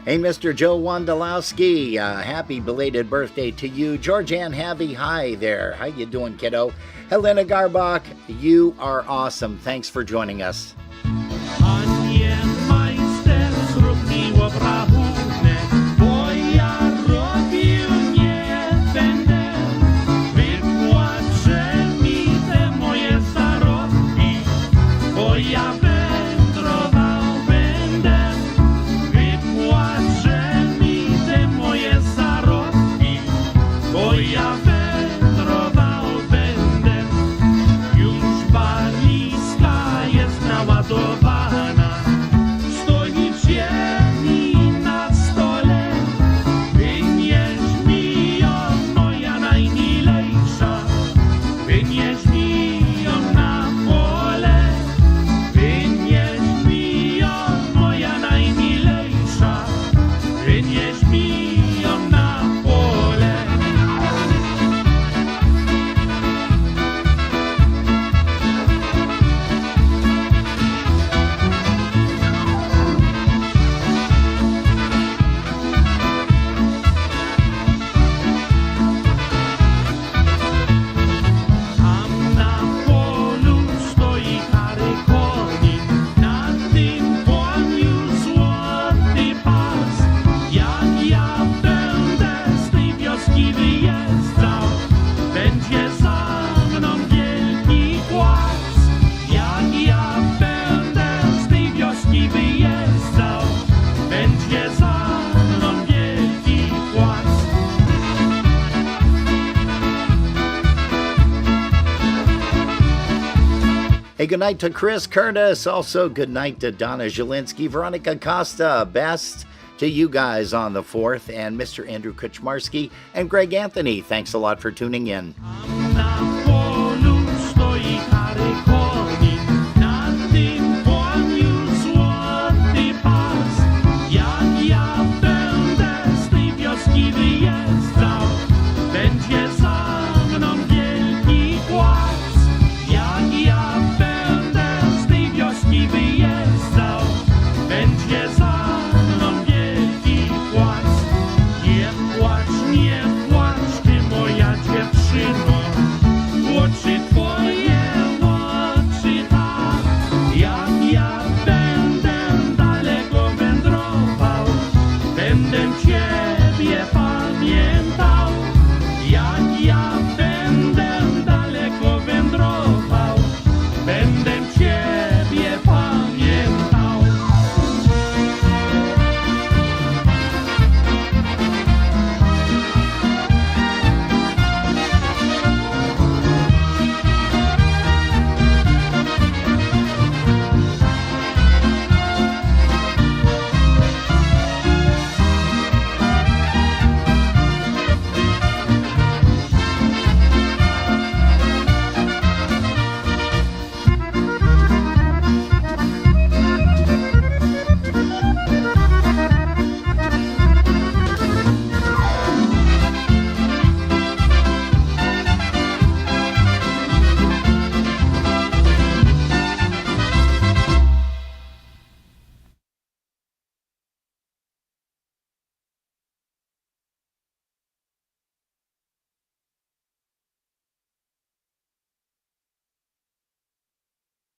Hey, Mr. Joe Wondolowski, happy belated birthday to you. Georgianne Havey, hi there. How you doing, kiddo? Helena Garbach, you are awesome. Thanks for joining us. Hey, good night to Chris Curtis. Also, good night to Donna Zielinski, Veronica Costa. Best to you guys on the 4th, and Mr. Andrew Kuchmarski and Greg Anthony. Thanks a lot for tuning in.